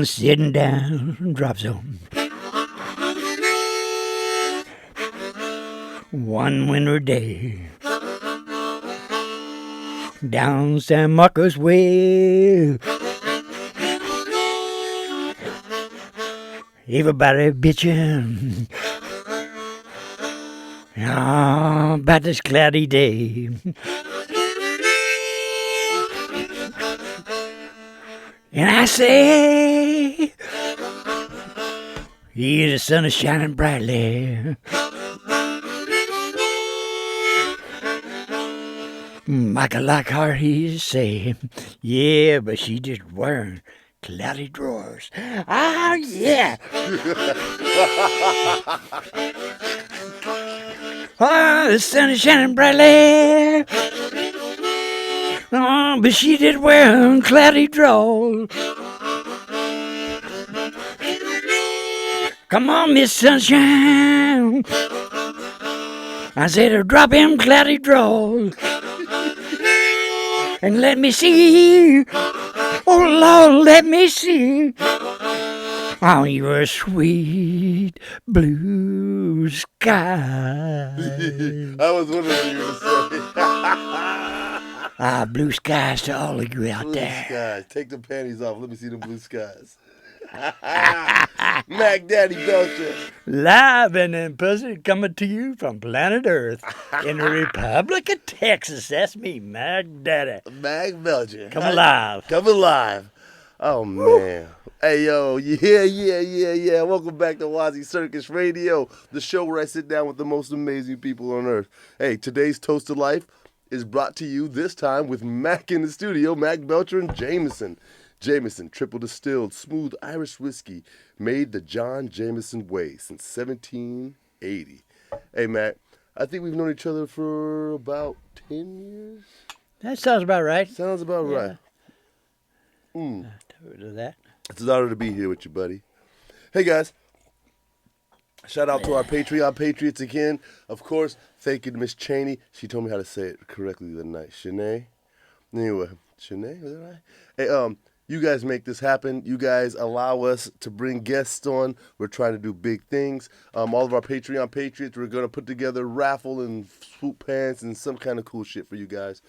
sitting down, drop zone. One winter day, down San Marcos way, everybody bitching about this cloudy day. And I say, yeah, the sun is shining brightly. Michael Lockhart, he say, yeah, but she just wearing cloudy drawers. Oh, yeah. Oh, the sun is shining brightly. Oh, but she did wear cloudy drawers. Come on, Miss Sunshine. I said, drop him cloudy drawers. And let me see. Oh, Lord, let me see. Oh, you're sweet blue sky. I was wondering what you were going to say. Blue skies to all of you out Blue there. skies. Take the panties off. Let me see them blue skies. Mack Belcher. Live and in person, coming to you from planet Earth in the Republic of Texas. That's me, Mack Daddy. Mack Belcher. Come alive. Come alive. Oh, man. Hey, yo, yeah. Welcome back to WazzyCircus Radio, the show where I sit down with the most amazing people on earth. Hey, today's Toast to Life is brought to you this time with Mack in the studio, Mack Belcher and Jameson. Jameson, triple distilled, smooth Irish whiskey, made the John Jameson way since 1780. Hey, Mack, I think we've known each other for about 10 years. That sounds about right. Sounds about right. That. It's an honor to be here with you, buddy. Hey, guys. Shout out to our Patreon Patriots again. Of course, thank you to Miss Cheney. She told me how to say it correctly the other night. Shanae? Anyway, Shanae, was that right? Hey, you guys make this happen. You guys allow us to bring guests on. We're trying to do big things. All of our Patreon Patriots, we're going to put together a raffle and swoop pants and some kind of cool shit for you guys.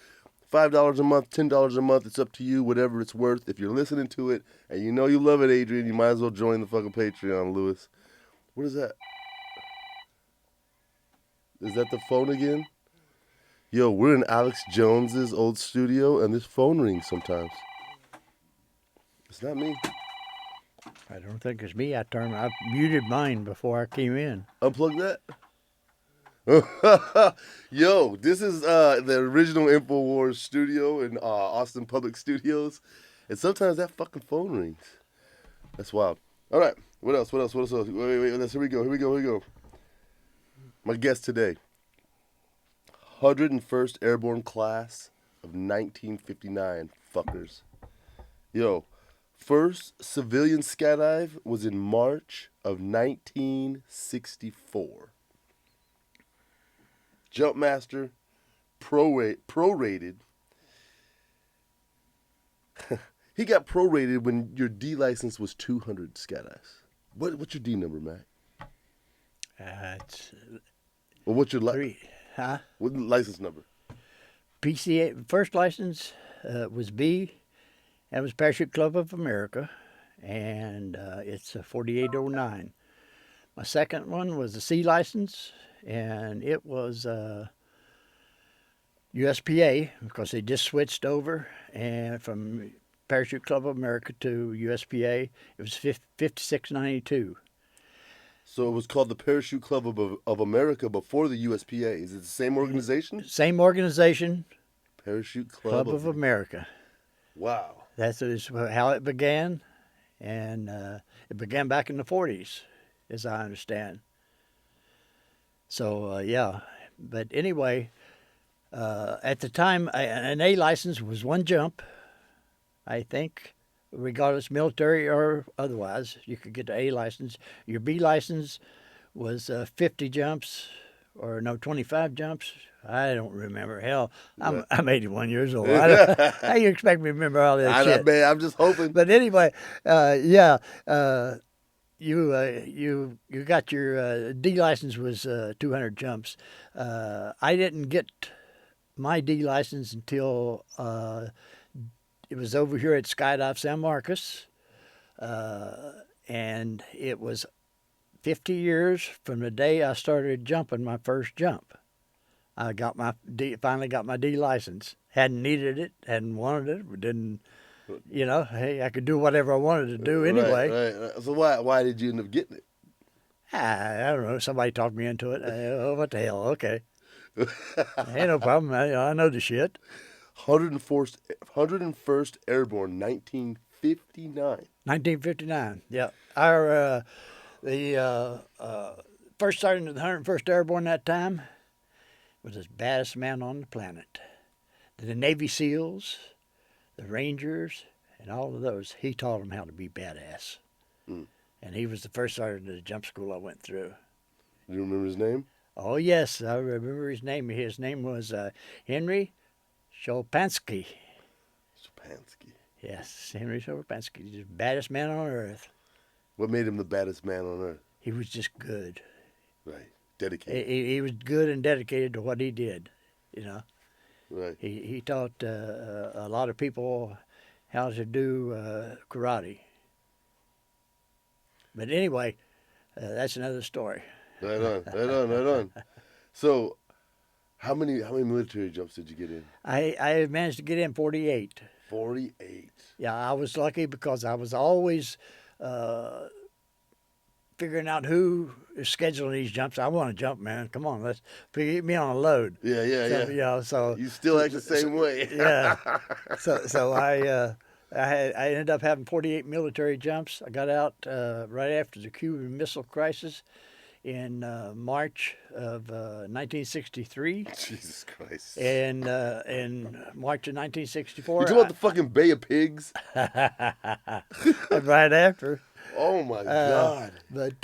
$5 a month, $10 a month, it's up to you, whatever it's worth. If you're listening to it and you know you love it, Adrian, you might as well join the fucking Patreon, Lewis. What is that? Is that the phone again? Yo, we're in Alex Jones's old studio, and this phone rings sometimes. It's not me. I don't think it's me. I muted mine before I came in. Unplug that. Yo, this is the original InfoWars studio in Austin Public Studios, and sometimes that fucking phone rings. That's wild. All right, what else? Wait, here we go. My guest today, 101st Airborne class of 1959, fuckers. Yo, first civilian skydive was in March of 1964. Jumpmaster, prorated. He got prorated when your D license was 200 skydives. What's your D number, Mac? What's your What license number? PCA first license was B. That was Parachute Club of America, and it's a 4809. My second one was the C license, and it was USPA, because they just switched over, and from Parachute Club of America to USPA, it was 5692. So it was called the Parachute Club of America before the USPA. Is it the same organization? Same organization. Parachute Club of America. Wow. That's how it began, and it began back in the 40s, as I understand. So, yeah. But anyway, at the time, an A license was one jump, I think, regardless military or otherwise. You could get the A license. Your B license was 50 jumps or no, 25 jumps. I don't remember. Hell, I'm Right. I'm 81 years old. How you expect me to remember all that shit? Man, I'm just hoping. But anyway, yeah, you got your D license was 200 jumps. I didn't get my D license until it was over here at Skydive San Marcos, and it was 50 years from the day I started jumping my first jump. I got finally got my D license. Hadn't needed it, hadn't wanted it, didn't. Hey, I could do whatever I wanted to do anyway. Right. So why did you end up getting it? I don't know. Somebody talked me into it. Oh, what the hell? Okay. Ain't no problem. I know the shit. 101st Airborne, 1959. 1959. Yeah. Our the first sergeant of the 101st Airborne that time was the baddest man on the planet. The Navy SEALs, the Rangers, and all of those, he taught them how to be badass. Mm. And he was the first sergeant of the jump school I went through. Do you remember his name? Oh, yes, I remember his name. His name was Henry Choudhry. Spansky. Yes, Henry Choudhry. He's the baddest man on earth. What made him the baddest man on earth? He was just good. Right. Dedicated. He was good and dedicated to what he did, Right. He taught a lot of people how to do karate. But anyway, that's another story. Right on. So, how many military jumps did you get in? I managed to get in 48. 48. Yeah, I was lucky because I was always figuring out who is scheduling these jumps. I want to jump, man. Come on, let's get me on a load. Yeah. So You still act the same way. Yeah. So I ended up having 48 military jumps. I got out right after the Cuban Missile Crisis in March of 1963. Jesus Christ. And in March of 1964. You talking about the fucking Bay of Pigs? Right after. Oh my God. But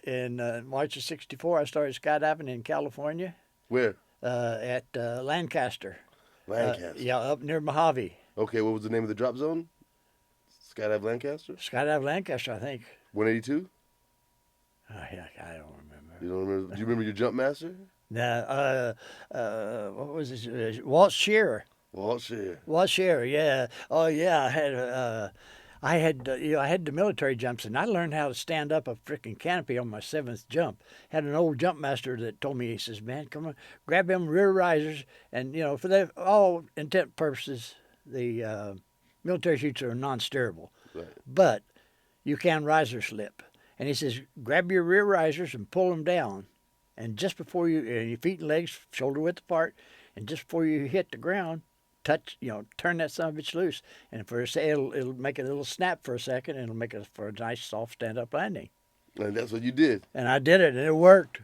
in March of 64, I started skydiving in California. Where? At Lancaster. Lancaster. Yeah, up near Mojave. Okay, what was the name of the drop zone? Skydive Lancaster? Skydive Lancaster, I think. 182? Oh, heck, I don't remember. You don't remember? Do you remember your jump master? No, what was it? Waz Choudhry. Well, shit. Waz Choudhry, yeah. Oh, yeah. I had the military jumps, and I learned how to stand up a freaking canopy on my 7th jump. Had an old jump master that told me, he says, "Man, come on, grab them rear risers," and for all intent purposes, the military chutes are non-steerable, Right. but you can riser slip. And he says, grab your rear risers and pull them down. And just before your feet and legs shoulder width apart, and just before you hit the ground, turn that son of a bitch loose. And for a second, it'll make a little snap for a second, and it'll make it for a nice, soft stand-up landing. And that's what you did. And I did it, and it worked.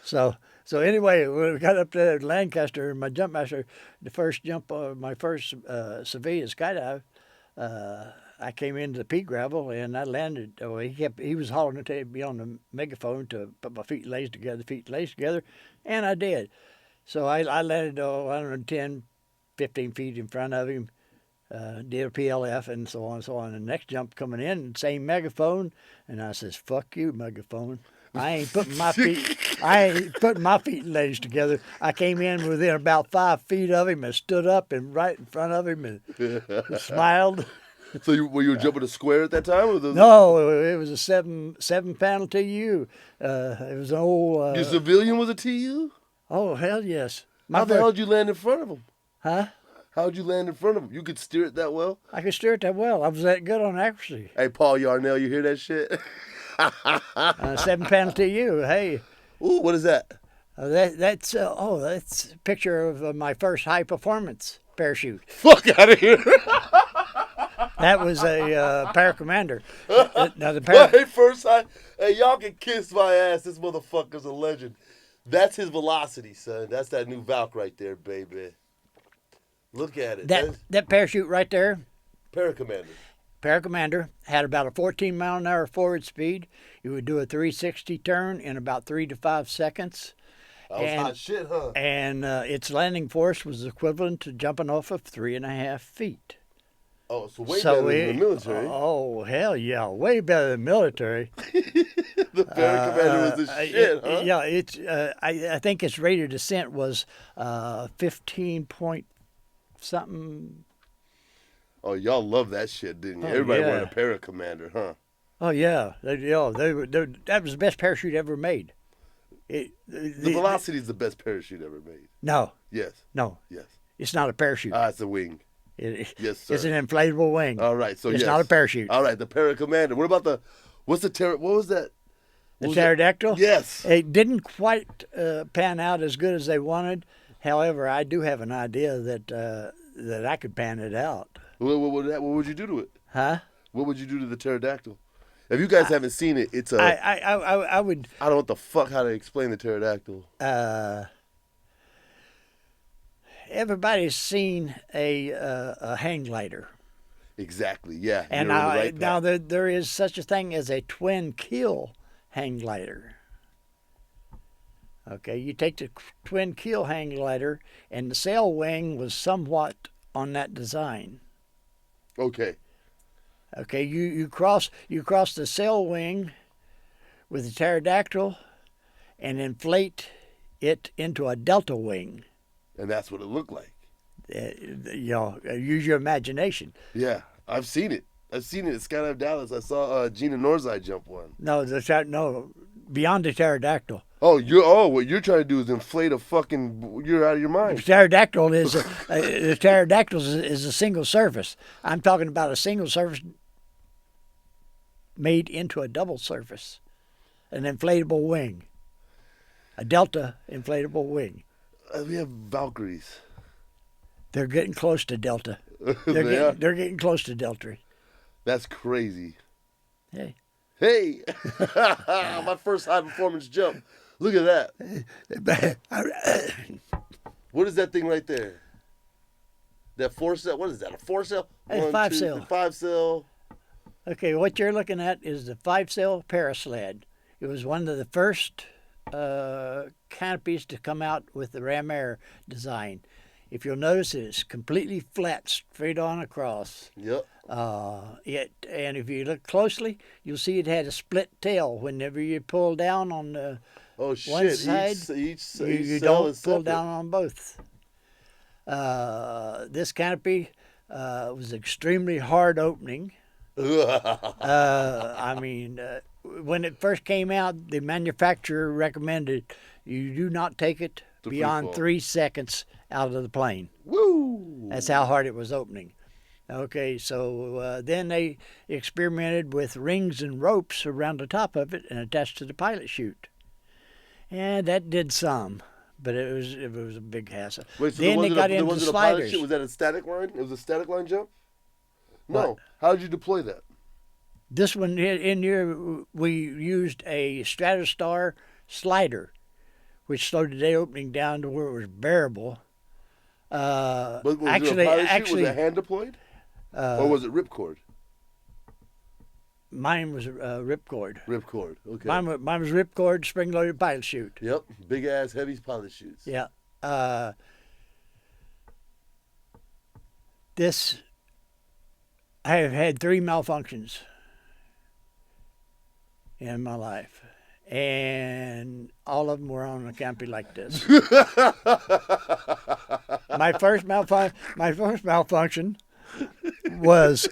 So anyway, when we got up to Lancaster, my jump master, the first jump, my first civilian skydive, I came into the pea gravel and I landed. Oh, he was hollering to me on the megaphone to put my feet and legs together, and I did. So I landed 110, 15 feet in front of him, did a PLF and so on and so on. And the next jump coming in, same megaphone, and I says, "Fuck you, megaphone. I ain't putting my feet and legs together." I came in within about 5 feet of him and stood up and right in front of him and smiled. So were you jumping a square at that time? Or No, it was a seven panel TU. It was an old. Your civilian was a TU? Oh hell yes. How the hell did you land in front of him? Huh? How'd you land in front of him? You could steer it that well? I could steer it that well. I was that good on accuracy. Hey, Paul Yarnell, you hear that shit? 7 panel TU. Hey. Ooh, what is that? That's a picture of my first high performance parachute. Fuck out of here. That was a paracommander. Now Hey, first time. Hey, y'all can kiss my ass. This motherfucker's a legend. That's his velocity, son. That's that new Valk right there, baby. Look at it. That parachute right there. Paracommander. Paracommander had about a 14-mile-an-hour forward speed. You would do a 360 turn in about 3 to 5 seconds. That was hot shit, huh? And its landing force was equivalent to jumping off of 3.5 feet. Oh, so way better than the military. Oh, hell yeah. Way better than military. The Paracommander was the shit, huh? Yeah, it's. I think its rate of descent was 15 point something. Oh, y'all love that shit, didn't you? Everybody wanted a Paracommander, huh? Oh, yeah. That was the best parachute ever made. The Velocity is the best parachute ever made. No. Yes. No. Yes. It's not a parachute. It's a wing. Yes, sir. It's an inflatable wing. All right, so it's not a parachute. All right, the Paracommander. What about what was that? The pterodactyl? Yes. It didn't quite pan out as good as they wanted. However, I do have an idea that I could pan it out. What would you do to it? Huh? What would you do to the pterodactyl? If you guys haven't seen it, it's a. I would. I don't know how to explain the pterodactyl. Everybody's seen a hang glider. Exactly. Yeah. And now there is such a thing as a twin keel hang glider. Okay, you take the twin keel hang glider, and the sail wing was somewhat on that design. Okay. Okay, you cross the sail wing with the pterodactyl, and inflate it into a delta wing. And that's what it looked like. Use your imagination. Yeah, I've seen it. I've seen it at Skydive Dallas. I saw Gina Norzai jump one. No, beyond the pterodactyl. Oh, what you're trying to do is inflate a fucking. You're out of your mind. The pterodactyl is a single surface. I'm talking about a single surface made into a double surface, an inflatable wing, a delta inflatable wing. We have Valkyries. They're getting close to delta. They're getting close to delta. That's crazy. Hey. My first high performance jump. Look at that. What is that thing right there? That 4-sail? What is that? A 4-sail? It's 5-sail. 5-sail. Okay, what you're looking at is the 5-sail parasled. It was one of the first canopies to come out with the Ram Air design. If you'll notice, it's completely flat, straight on across. Yep. And if you look closely, you'll see it had a split tail. Whenever you pull down on the one side, you don't pull down on both. This canopy was extremely hard opening. When it first came out, the manufacturer recommended you do not take it beyond 3 seconds out of the plane. Woo! That's how hard it was opening. Okay, so then they experimented with rings and ropes around the top of it and attached to the pilot chute. And that did some, but it was a big hassle. Wait, so then they got into sliders. Was that a static line? It was a static line jump? No. What? How did you deploy that? This one in here, we used a Stratostar slider, which slowed the day opening down to where it was bearable. But was was it hand deployed? Or was it ripcord? Mine was ripcord. Ripcord, okay. Mine was ripcord, spring-loaded pilot chute. Yep, big-ass, heavy pilot chutes. Yeah. I have had 3 malfunctions in my life, and all of them were on a canopy like this. My first malfunction was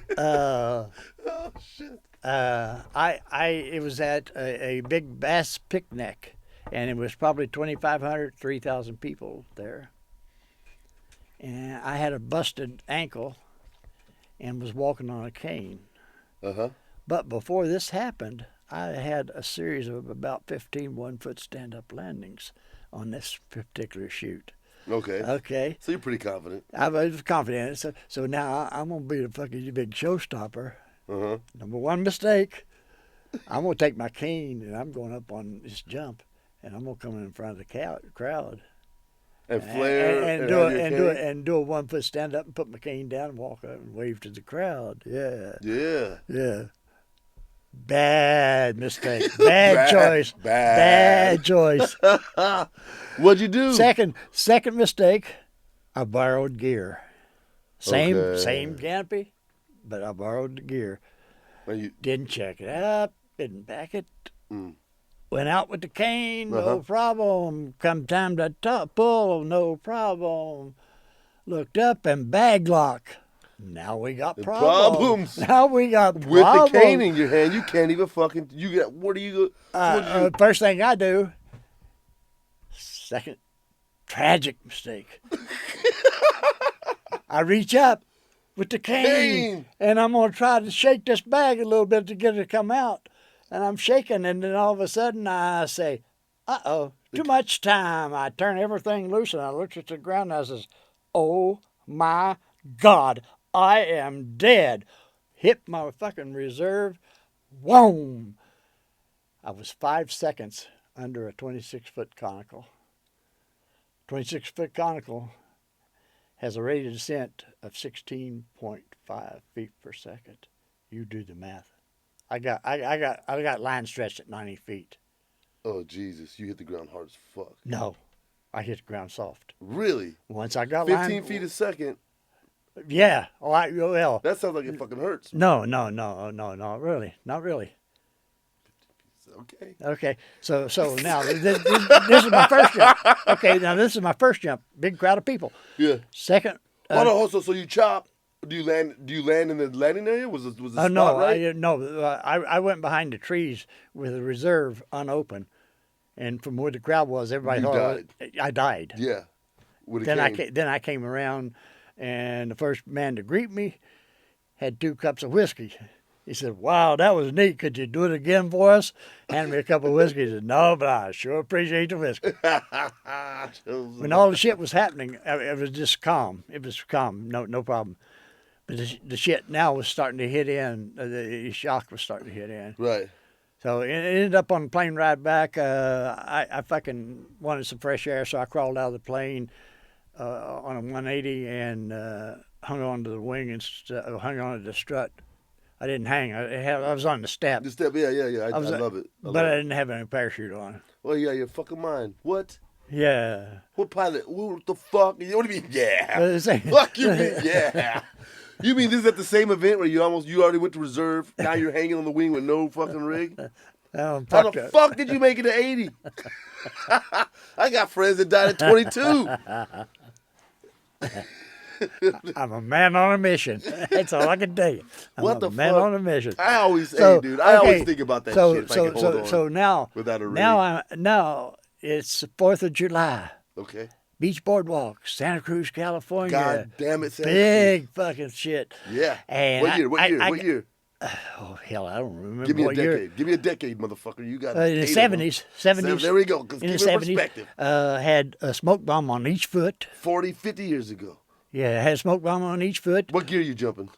it was at a big bass picnic, and it was probably 2,500, 3,000 people there, and I had a busted ankle and was walking on a cane. But before this happened, I had a series of about 15 one-foot stand-up landings on this particular chute. Okay. So you're pretty confident. I was confident. So now I'm going to be the fucking big showstopper. Number one mistake, I'm going to take my cane and I'm going up on this jump and I'm going to come in front of the crowd. And flare and do a 1 foot stand up and put my cane down and walk up and wave to the crowd. Yeah. Yeah. Bad mistake. Bad choice. Bad choice. What'd you do? Second mistake, I borrowed gear. Okay. Same canopy, but I borrowed the gear. Didn't check it up, didn't pack it. Went out with the cane, no problem. Come time to pull, no problem. Looked up and bag lock. Now we got problems. Now we got with problems. the cane in your hand, you can't even fucking. You got. What do you? First thing I do. Second, tragic mistake. I reach up with the cane, and I'm gonna try to shake this bag a little bit to get it to come out. And I'm shaking, and then all of a sudden I say, uh-oh, too much time. I turn everything loose, and I look at the ground, and I says, oh, my God, I am dead. Hit my fucking reserve. Whoom. I was 5 seconds under a 26-foot conical. 26-foot conical has a rate of descent of 16.5 feet per second. You do the math. I got line stretched at 90 feet. Oh Jesus! You hit the ground hard as fuck. No, I hit the ground soft. Really? Once I got 15 feet a second. Yeah. Well. That sounds like it fucking hurts. No, not really. Okay. Okay. So now this is my first jump. Okay. Now this is my first jump. Big crowd of people. Yeah. Second. So you chop. Do you land in the landing area? Was the spot no, right? I went behind the trees with the reserve unopened, and from where the crowd was, everybody thought I died. Yeah. Then I came around, and the first man to greet me had 2 cups of whiskey. He said, "Wow, that was neat. Could you do it again for us?" Handed me a cup of whiskey. He said, "No, but I sure appreciate the whiskey." When all the shit was happening, it was just calm. It was calm, no problem. But the shit now was starting to hit in. The shock was starting to hit in. Right. So it ended up on the plane ride back. I fucking wanted some fresh air, so I crawled out of the plane on a 180 and hung onto the wing and hung onto the strut. I didn't hang. I was on the step. The step, yeah. I love it. But I didn't have any parachute on. Well, yeah, your fucking mind. What? Yeah. What pilot? What the fuck? What do you mean, yeah? Fuck you mean, yeah. You mean this is at the same event where you already went to reserve? Now you're hanging on the wing with no fucking rig? How the fuck did you make it to 80? I got friends that died at 22. I'm a man on a mission. That's all I can tell you. I'm a man on a mission. I always think about that shit. So now, without a rig. now it's the 4th of July. Okay. Beach Boardwalk, Santa Cruz, California. God damn it, Santa Cruz. Big fucking shit. Yeah. And What year? Oh, hell, I don't remember. Give me a decade. Year. Give me a decade, motherfucker. You got in the 70s. 70s. There we go. In the 70s, had a smoke bomb on each foot. 40, 50 years ago. Yeah, had a smoke bomb on each foot. What gear are you jumping?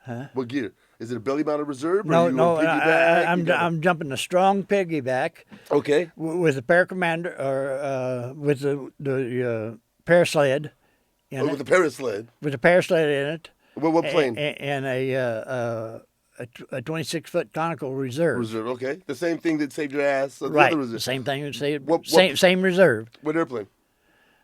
Huh? What gear? Is it a belly mounted reserve? Or No. I'm jumping a strong piggyback. Okay. With a paracommander or with the parasled. With the parasled. With a parasled in it. What plane? And a 26-foot conical reserve. Reserve. Okay. The same thing that saved your ass. Right. The other reserve. Same thing that saved. Same reserve. What airplane?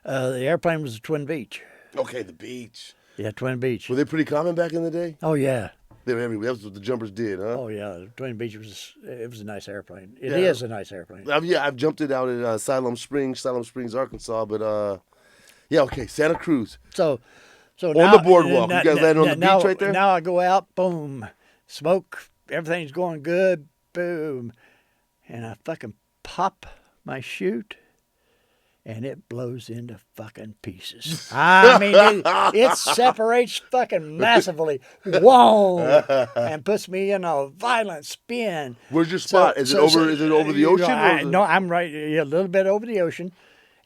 The airplane was a Twin Beach. Okay, the Beach. Yeah, Twin Beach. Were they pretty common back in the day? Oh yeah. They were everywhere. That's what the jumpers did, huh? Oh yeah, the Twin Beach was a nice airplane. It is a nice airplane. I've jumped it out at Siloam Springs, Arkansas. But yeah, okay, Santa Cruz. So on now, the boardwalk, you guys landed on the beach right there. Now I go out, boom, smoke, everything's going good, boom, and I fucking pop my chute. And it blows into fucking pieces. I mean, it separates fucking massively. Whoa! And puts me in a violent spin. Where's your spot? Is it over the ocean? No, I'm right a little bit over the ocean.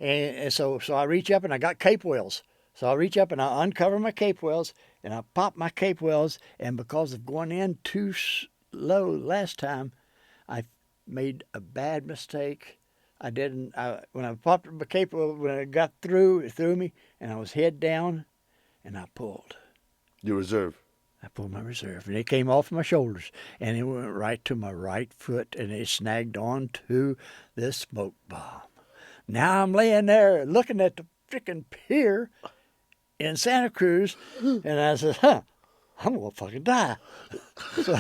And so I reach up and I got cape wheels. So I reach up and I uncover my cape wheels and I pop my cape wheels. And because of going in too slow last time, I made a bad mistake I didn't. When I popped my cape, when it got through, it threw me, and I was head down, and I pulled. Your reserve. I pulled my reserve, and it came off my shoulders, and it went right to my right foot, and it snagged onto this smoke bomb. Now I'm laying there looking at the freaking pier in Santa Cruz, and I said, I'm gonna fucking die. So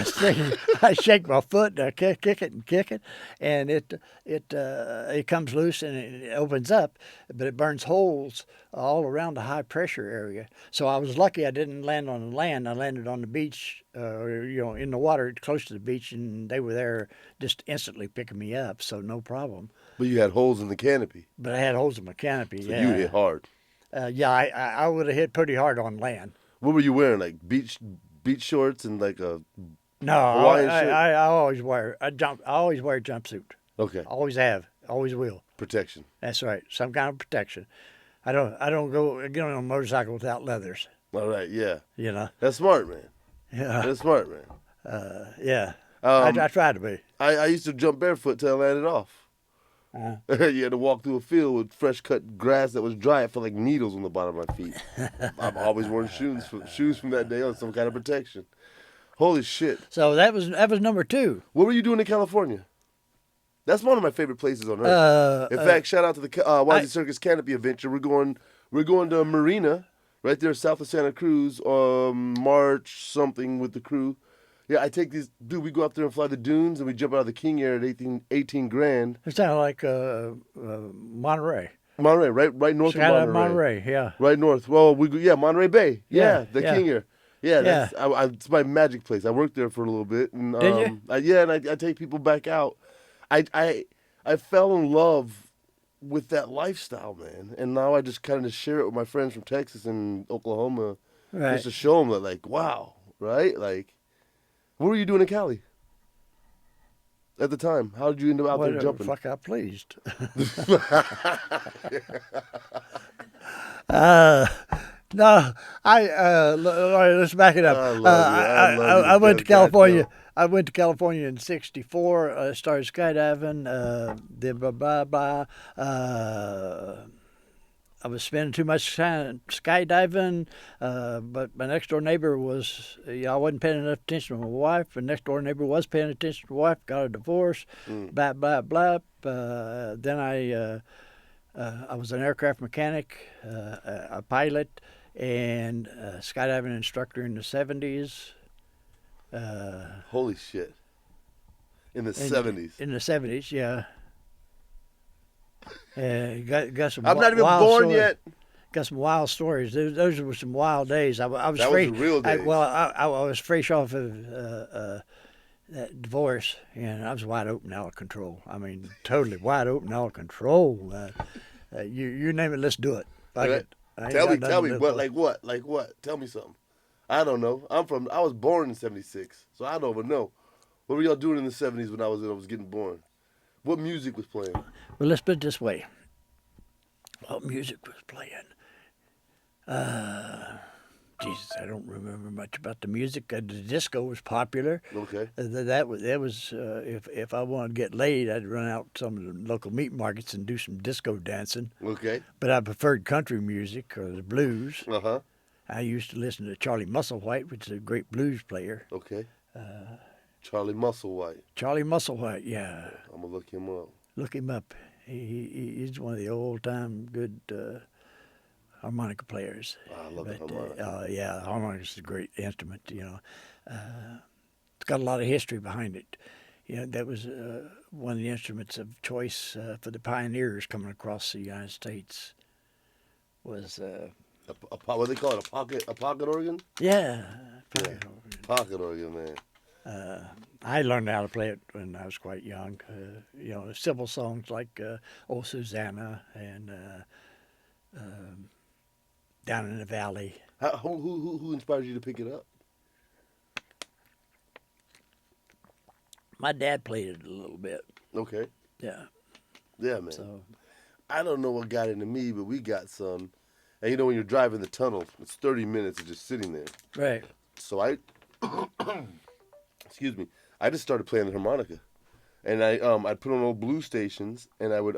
I shake my foot, and I kick it, and it comes loose and it opens up, but it burns holes all around the high pressure area. So I was lucky I didn't land on the land. I landed on the beach, in the water close to the beach, and they were there just instantly picking me up. So no problem. But you had holes in the canopy. But I had holes in my canopy. So yeah. you hit hard. I would have hit pretty hard on land. What were you wearing? Like beach shorts and like a No, Hawaiian shirt? I always wear I always wear a jumpsuit. Okay. Always have, always will. Protection. That's right, some kind of protection. I don't go get on a motorcycle without leathers. All right. Yeah. You know. That's smart, man. Yeah. That's smart, man. Yeah. I try to be. I used to jump barefoot till I landed off. You had to walk through a field with fresh cut grass that was dry. I felt like needles on the bottom of my feet. I've always worn shoes from that day on, some kind of protection. Holy shit! So that was number 2. What were you doing in California? That's one of my favorite places on earth. In fact, shout out to the WazzyCircus Canopy Adventure. We're going to Marina, right there south of Santa Cruz, March something with the crew. Yeah, I take these, dude, we go up there and fly the dunes, and we jump out of the King Air at 18 grand. It sounded like Monterey. Monterey, right north of Monterey. Monterey, yeah. Right north. Well, Monterey Bay. Yeah, the yeah. King Air. Yeah, that's, it's my magic place. I worked there for a little bit. And, Did you? and I take people back out. I fell in love with that lifestyle, man. And now I just kind of share it with my friends from Texas and Oklahoma. Right. Just to show them that, like, wow, right? Like, what were you doing in Cali at the time? How did you end up out there jumping? Fuck, I pleased. No, let's back it up. I went to California. I went to California in '64. Started skydiving. Did blah blah blah. I was spending too much time skydiving, but my next door neighbor was, I wasn't paying enough attention to my wife. My next door neighbor was paying attention to my wife, got a divorce, blah, blah, blah. Then I was an aircraft mechanic, a pilot, and a skydiving instructor in the 70s. Holy shit. In the 70s? In the 70s, yeah. Got some. I'm not even born yet. Got some wild stories. Those were some wild days. I was that fresh. Was the real days. I was fresh off of that divorce, and I was wide open, out of control. I mean, totally wide open, out of control. You name it, let's do it. Tell me, what? Tell me something. I don't know. I was born in '76, so I don't even know. What were y'all doing in the '70s when I was getting born? What music was playing? Well, let's put it this way. What music was playing? Jesus, I don't remember much about the music. The disco was popular. Okay. That was if I wanted to get laid, I'd run out to some of the local meat markets and do some disco dancing. Okay. But I preferred country music or the blues. Uh-huh. I used to listen to Charlie Musselwhite, which is a great blues player. Okay. Charlie Musselwhite. Charlie Musselwhite, yeah. I'm gonna look him up. Look him up. He's one of the old-time good harmonica players. Oh, I love the harmonica. Yeah, harmonica is a great instrument. It's got a lot of history behind it. That was one of the instruments of choice for the pioneers coming across the United States. Was what do they call it? A pocket organ? Yeah, organ. Pocket organ, man. I learned how to play it when I was quite young. Simple songs like "Oh Susanna" and "Down in the Valley." Who inspired you to pick it up? My dad played it a little bit. Okay. Yeah. Yeah, man. So I don't know what got into me, but we got some. And when you're driving the tunnel, it's 30 minutes of just sitting there. right. So excuse me, I just started playing the harmonica. and I'd put on old blue stations, and I would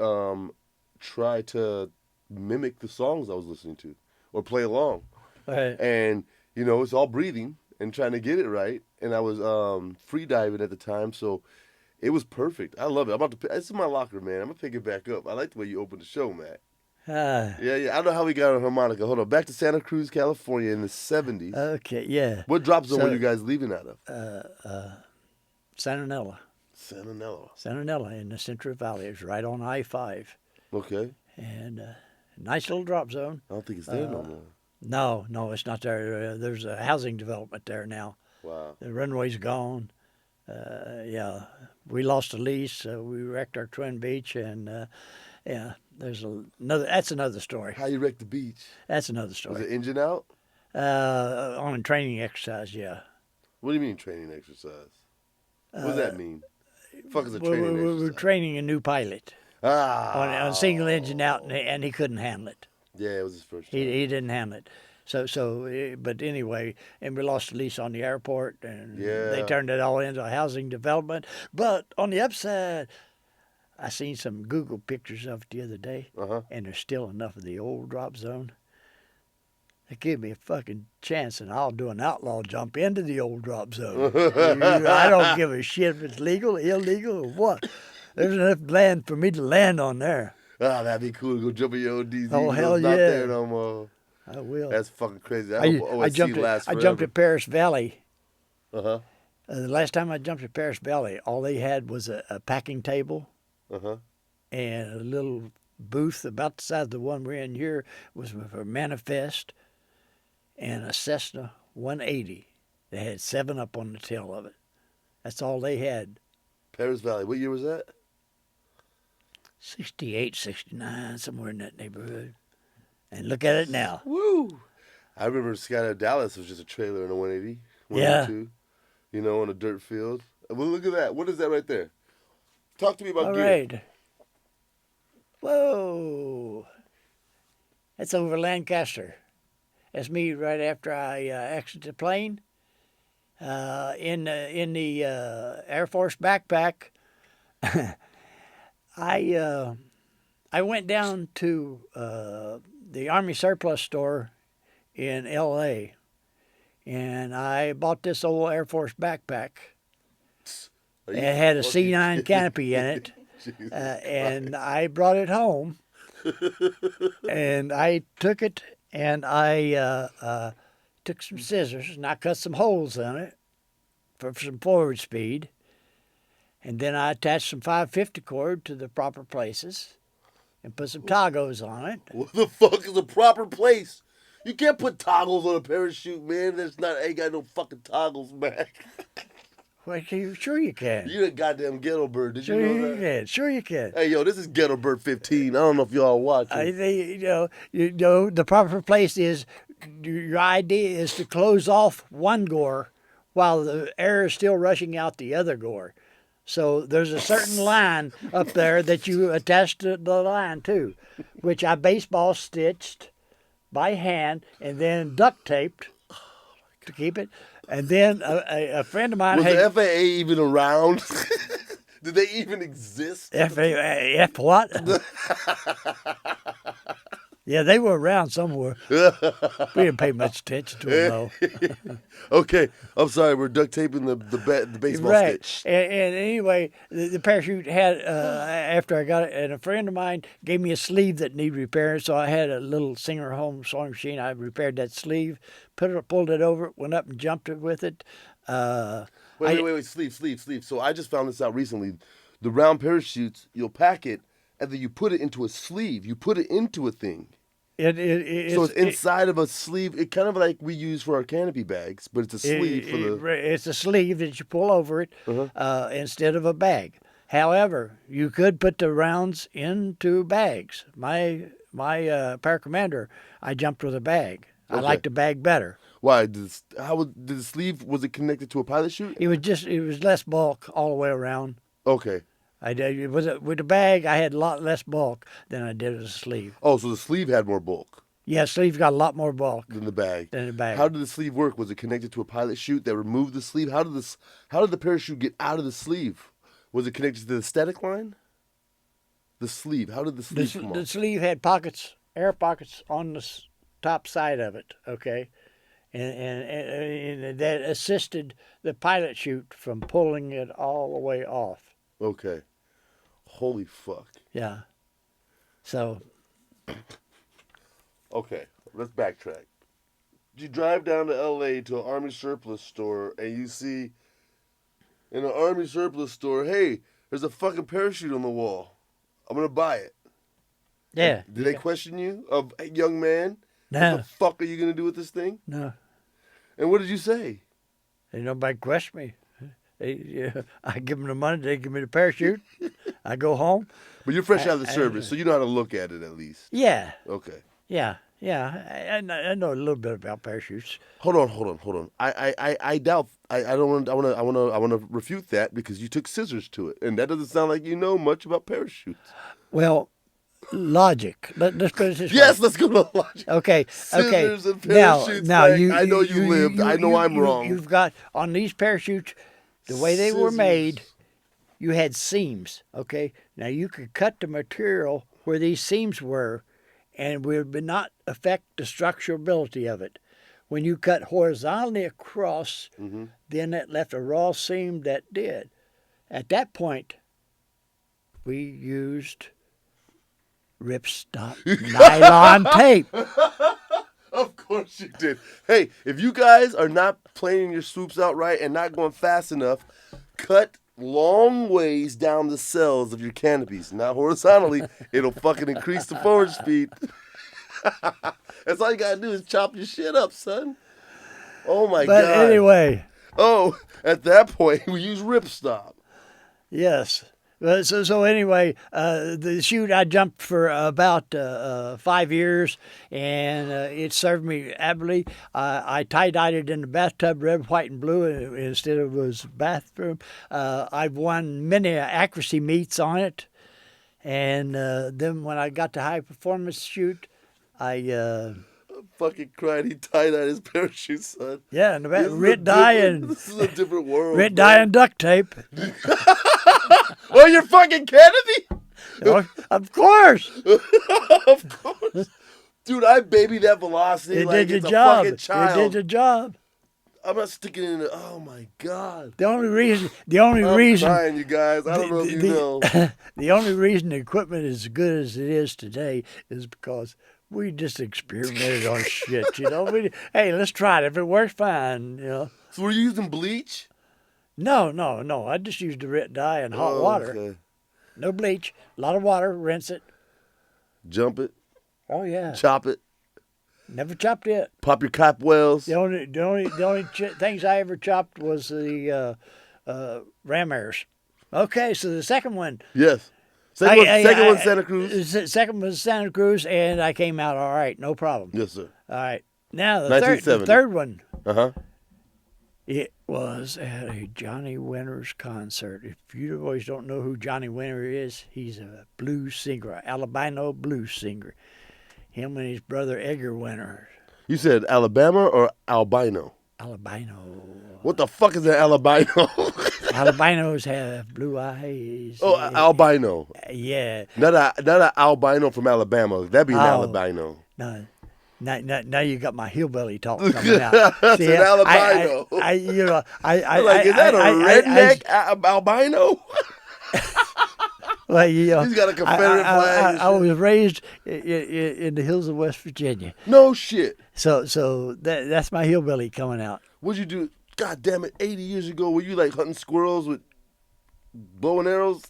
try to mimic the songs I was listening to, or play along. Right. And it's all breathing and trying to get it right. And I was free diving at the time, so it was perfect. I love it. This is my locker, man. I'm gonna pick it back up. I like the way you opened the show, Matt. Ah, Yeah. I don't know how we got on harmonica. Hold on. Back to Santa Cruz, California in the 70s. okay, yeah. What drop zone So- were you guys leaving out of? Santanella. Santanella in the Central Valley. It was right on I-5. Okay. And nice little drop zone. I don't think it's there no more. No, it's not there. There's a housing development there now. Wow. The runway's gone. Yeah, we lost a lease. We wrecked our twin beach, and yeah, there's another. That's another story. How you wrecked the beach? That's another Was story. the engine out? On a training exercise, yeah. What do you mean training exercise? What does that mean? Fuck is a We training were exercise? training a new pilot on a single engine out, and he couldn't handle it. Yeah, it was his first time. He didn't handle it. But anyway, and we lost the lease on the airport, and they Yeah. turned it all into a housing development. But on the upside, I seen some Google pictures of it the other day, Uh-huh. and there's still enough of the old drop zone. They give me a fucking chance, and I'll do an outlaw jump into the old drop zone. I don't give a shit if it's legal, illegal, or what. There's enough land for me to land on there. Ah, that'd be cool to go jump in your old DZ. Oh, hell It's not yeah. there no more. I will. That's fucking crazy. I I hope OSC lasts I forever. jumped at Paris Valley. Uh-huh. The last time I jumped at Paris Valley, all they had was a packing table Uh-huh. and a little booth about the size of the one we're in here was with a manifest and a Cessna 180. They had 7 up on the tail of it. That's all they had. Paris Valley. What year was that? 68, 69, somewhere in that neighborhood. And look at it now. Woo! I remember Skydive Dallas was just a trailer in a 180. Yeah. 102, on a dirt field. Well, look at that. What is that right there? Talk to me about All gear. right. Whoa. That's over Lancaster. That's me right after I exited the plane. In the Air Force backpack, I went down to the Army surplus store in L.A. and I bought this old Air Force backpack. Are It you had a fucking C9 kidding canopy in it, Jesus and I brought it home. And I took it, and I took some scissors, and I cut some holes in it for some forward speed. And then I attached some 550 cord to the proper places and put some toggles on it. What the fuck is a proper place? You can't put toggles on a parachute, man. Ain't got no fucking toggles, man. Well, sure you can. You a goddamn ghetto bird. Did Sure you know you that? can. Sure you can. Hey, yo, this is Ghetto Bird 15. I don't know if y'all watching. I think, the proper place is, your idea is to close off one gore while the air is still rushing out the other gore. So there's a certain line up there that you attach to the line to, which I baseball stitched by hand and then duct taped to keep it. And then a friend of mine Was had the FAA even around? Did they even exist? F what? Yeah, they were around somewhere. We didn't pay much attention to them though. Okay, I'm sorry. We're duct taping the baseball Right. stitch. And anyway, the parachute had, after I got it, and a friend of mine gave me a sleeve that needed repairing, so I had a little Singer home sewing machine. I repaired that sleeve, pulled it over it, went up and jumped it with it. Wait, sleeve. So I just found this out recently. The round parachutes, you'll pack it, and then you put it into a sleeve. You put it into a thing. So it's inside of a sleeve. It kind of like we use for our canopy bags, but it's a sleeve for the. It's a sleeve that you pull over it instead of a bag. However, you could put the rounds into bags. My paracommander, I jumped with a bag. I Okay. liked the bag better. Why? Did the sleeve, was it connected to a pilot chute? It was less bulk all the way around. Okay. I did with the bag. I had a lot less bulk than I did with the sleeve. Oh, so the sleeve had more bulk Yeah, sleeve's got a lot more bulk than the bag. than the bag. How did the sleeve work? Was it connected to a pilot chute that removed the sleeve? How did the parachute get out of the sleeve? Was it connected to the static line? The sleeve. How did the sleeve come The off? sleeve had pockets, air pockets on the top side of it. Okay, and that assisted the pilot chute from pulling it all the way off. Okay. Holy fuck. Yeah. So Okay, let's backtrack. You drive down to L.A. to an Army surplus store, and you see in an Army surplus store, hey, there's a fucking parachute on the wall. I'm gonna buy it. yeah. Did they question you, a young man? What No, the fuck are you gonna do with this thing? no. And what did you say? Ain't nobody question me. I give them the money, they give me the parachute. I go home. But you're fresh out of the service, so you know how to look at it at least. Yeah, Okay. yeah. I know a little bit about parachutes. Hold on. I doubt. I don't want. I want to refute that because you took scissors to it, and that doesn't sound like you know much about parachutes. Well, logic. Let's put it this Yes, way. let's go to logic. Okay. Scissors and Now, parachutes. now Frank, I know you lived. I know I'm wrong. You've got on these parachutes, the way they were made, you had seams. Okay. Now you could cut the material where these seams were, and would not affect the structurability of it. When you cut horizontally across, then that left a raw seam that did. At that point, we used ripstop nylon tape. Of course you did. Hey, if you guys are not planning your swoops out right and not going fast enough, cut long ways down the cells of your canopies. Not horizontally. It'll fucking increase the forward speed. That's all you gotta do is chop your shit up, son. Oh my But god. anyway, Oh, at that point we use ripstop. yes. So anyway, the chute I jumped for about 5 years, and it served me admirably. I tie-dyed it in the bathtub, red, white, and blue, instead of was bathroom. I've won many accuracy meets on it, and then when I got to high performance chute, I Fucking cried. He tied out his parachute, son. yeah, and This is a red dye and This is a different world. red man. dye and duct tape. Oh, you're fucking Kennedy? Oh, of course, Of course. Dude, I baby that velocity it like did it's the a job. fucking child. It did the job. I'm not sticking it in the... Oh, my God. The only reason, I'm trying, you guys. I don't know if you know. the only reason the equipment is as good as it is today is because we just experimented on shit. You know, hey, let's try it. If it works, fine. You know. So were you using bleach? No. I just used the red dye and hot water. Okay. No bleach. A lot of water. Rinse it. Jump it. Oh yeah. Chop it. Never chopped it. Pop your cop wells. The only things I ever chopped was the ram airs. Okay, so the second one. Yes. Second one, Santa Cruz. Second was Santa Cruz, and I came out all right, no problem. Yes, sir. All right. Now the 1970. third one, Uh-huh. it was at a Johnny Winters concert. If you boys don't know who Johnny Winter is, he's a blues singer, an albino blues singer. Him and his brother Edgar Winter. You said Alabama or albino? Albino. What the fuck is an albino? Albinos have blue eyes. Oh, albino. Yeah. Not a albino from Alabama. That'd be an albino. No. Now you got my hillbilly talk coming out. That's an albino. Is that a redneck albino? Well, you know, He's got a Confederate flag. I was raised in the hills of West Virginia, No shit. so that's my hillbilly coming out. What'd you do? God damn it! 80 years ago, were you like hunting squirrels with bow and arrows?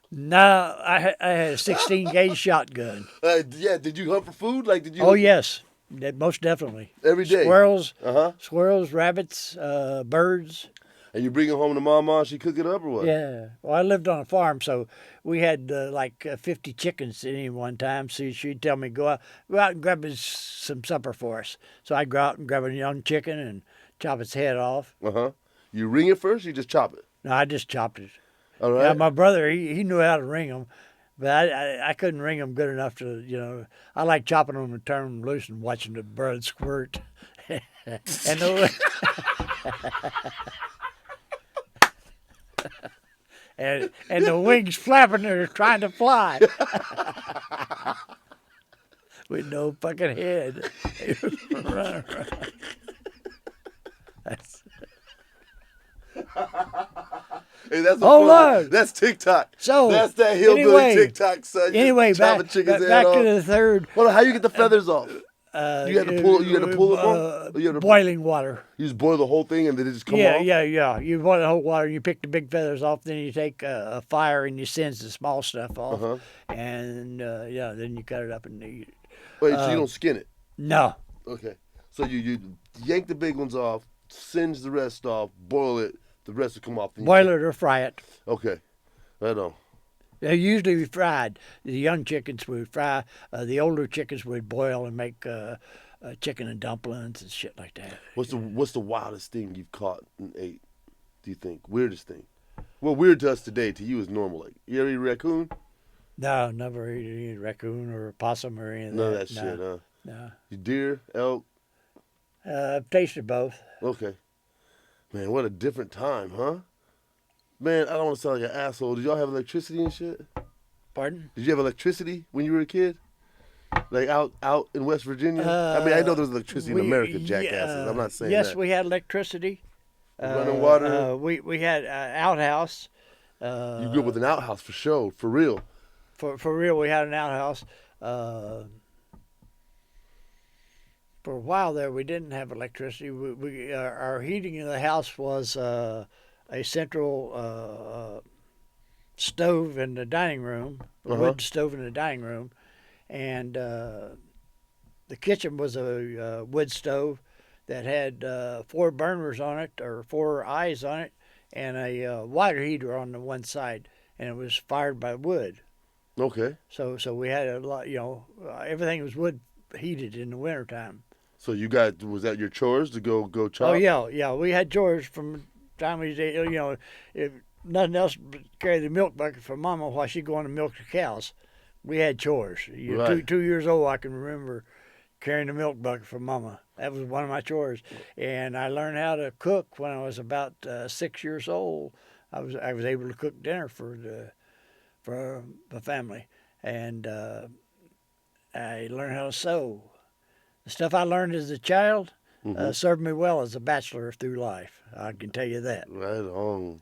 No, I had a 16 gauge shotgun. Yeah. Did you hunt for food? Like, did you? Oh yes, most definitely. Every day. Squirrels, rabbits, birds. And you bring it home to Mama, she cook it up or what? Yeah. Well, I lived on a farm, so we had 50 chickens at any one time. So she'd tell me, go out and grab some supper for us. So I'd go out and grab a young chicken and chop its head off. Uh-huh. You ring it first or you just chop it? No, I just chopped it. All right. Yeah, my brother, he knew how to ring them, but I couldn't ring them good enough to, you know. I like chopping them and turning them loose and watching the blood squirt. And and the wings flapping and trying to fly. With no fucking head. Running around. That's, Hey, that's Hold on. That's TikTok. So, that's that hillbilly anyway, TikTok, son. You anyway, just chop back a chicken's head to off. the third. Hold on, how you get the feathers off? You had to pull them off? Or you had to- Boiling water. You just boil the whole thing and then it just come off? Yeah. You boil the whole water. You pick the big feathers off. Then you take a fire and you singe the small stuff off. Uh-huh. And then you cut it up and eat it. Wait, so you don't skin it? No. Okay. So you yank the big ones off, singe the rest off, boil it. The rest will come off. Boil it or fry it. Okay. Right on. They're usually fried. The young chickens would fry. The older chickens would boil and make chicken and dumplings and shit like that. What's the wildest thing you've caught and ate? Do you think weirdest thing? Well, weird to us today. To you is normal. Like you ever eat raccoon? No, never eat any raccoon or possum or anything. None of that shit, huh? No. You deer, elk. I've tasted both. Okay. Man, what a different time, huh? Man, I don't want to sound like an asshole. Did y'all have electricity and shit? Pardon? Did you have electricity when you were a kid? Like out in West Virginia? I mean, I know there's electricity in America, jackasses. I'm not saying yes, that. we had electricity. Running water. We had outhouse. You grew up with an outhouse for sure, for real. For real, we had an outhouse. For a while there, we didn't have electricity. Our heating in the house was a central stove in the dining room, a wood stove in the dining room, and the kitchen was a wood stove that had 4 burners on it, or 4 eyes on it, and a water heater on the one side, and it was fired by wood. Okay. So we had a lot, everything was wood heated in the wintertime. So you got, was that your chores to go chop? Oh yeah. We had chores from the time we was, if nothing else but carry the milk bucket for Mama while she going to milk the cows. We had chores. Right. 2 years old, I can remember carrying the milk bucket for Mama. That was one of my chores, and I learned how to cook when I was about 6 years old. I was able to cook dinner for the family, and I learned how to sew. The stuff I learned as a child served me well as a bachelor through life. I can tell you that. Right on.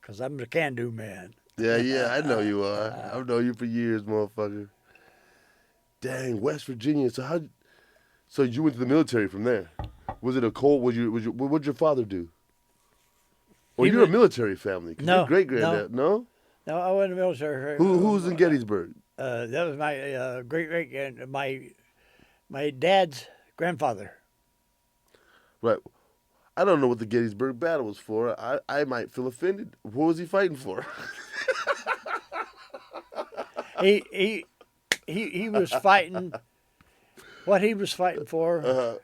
Because I'm a can-do man. Yeah, I know you are. I've known you for years, motherfucker. Dang, West Virginia. So you went to the military from there? Was it a cold? What did your father do? Or you're a military family? No, your great granddad. No. No, I wasn't in the military. Who's in Gettysburg? That was my great my dad's grandfather. Right. I don't know what the Gettysburg battle was for. I might feel offended. What was he fighting for? He was fighting. What he was fighting for,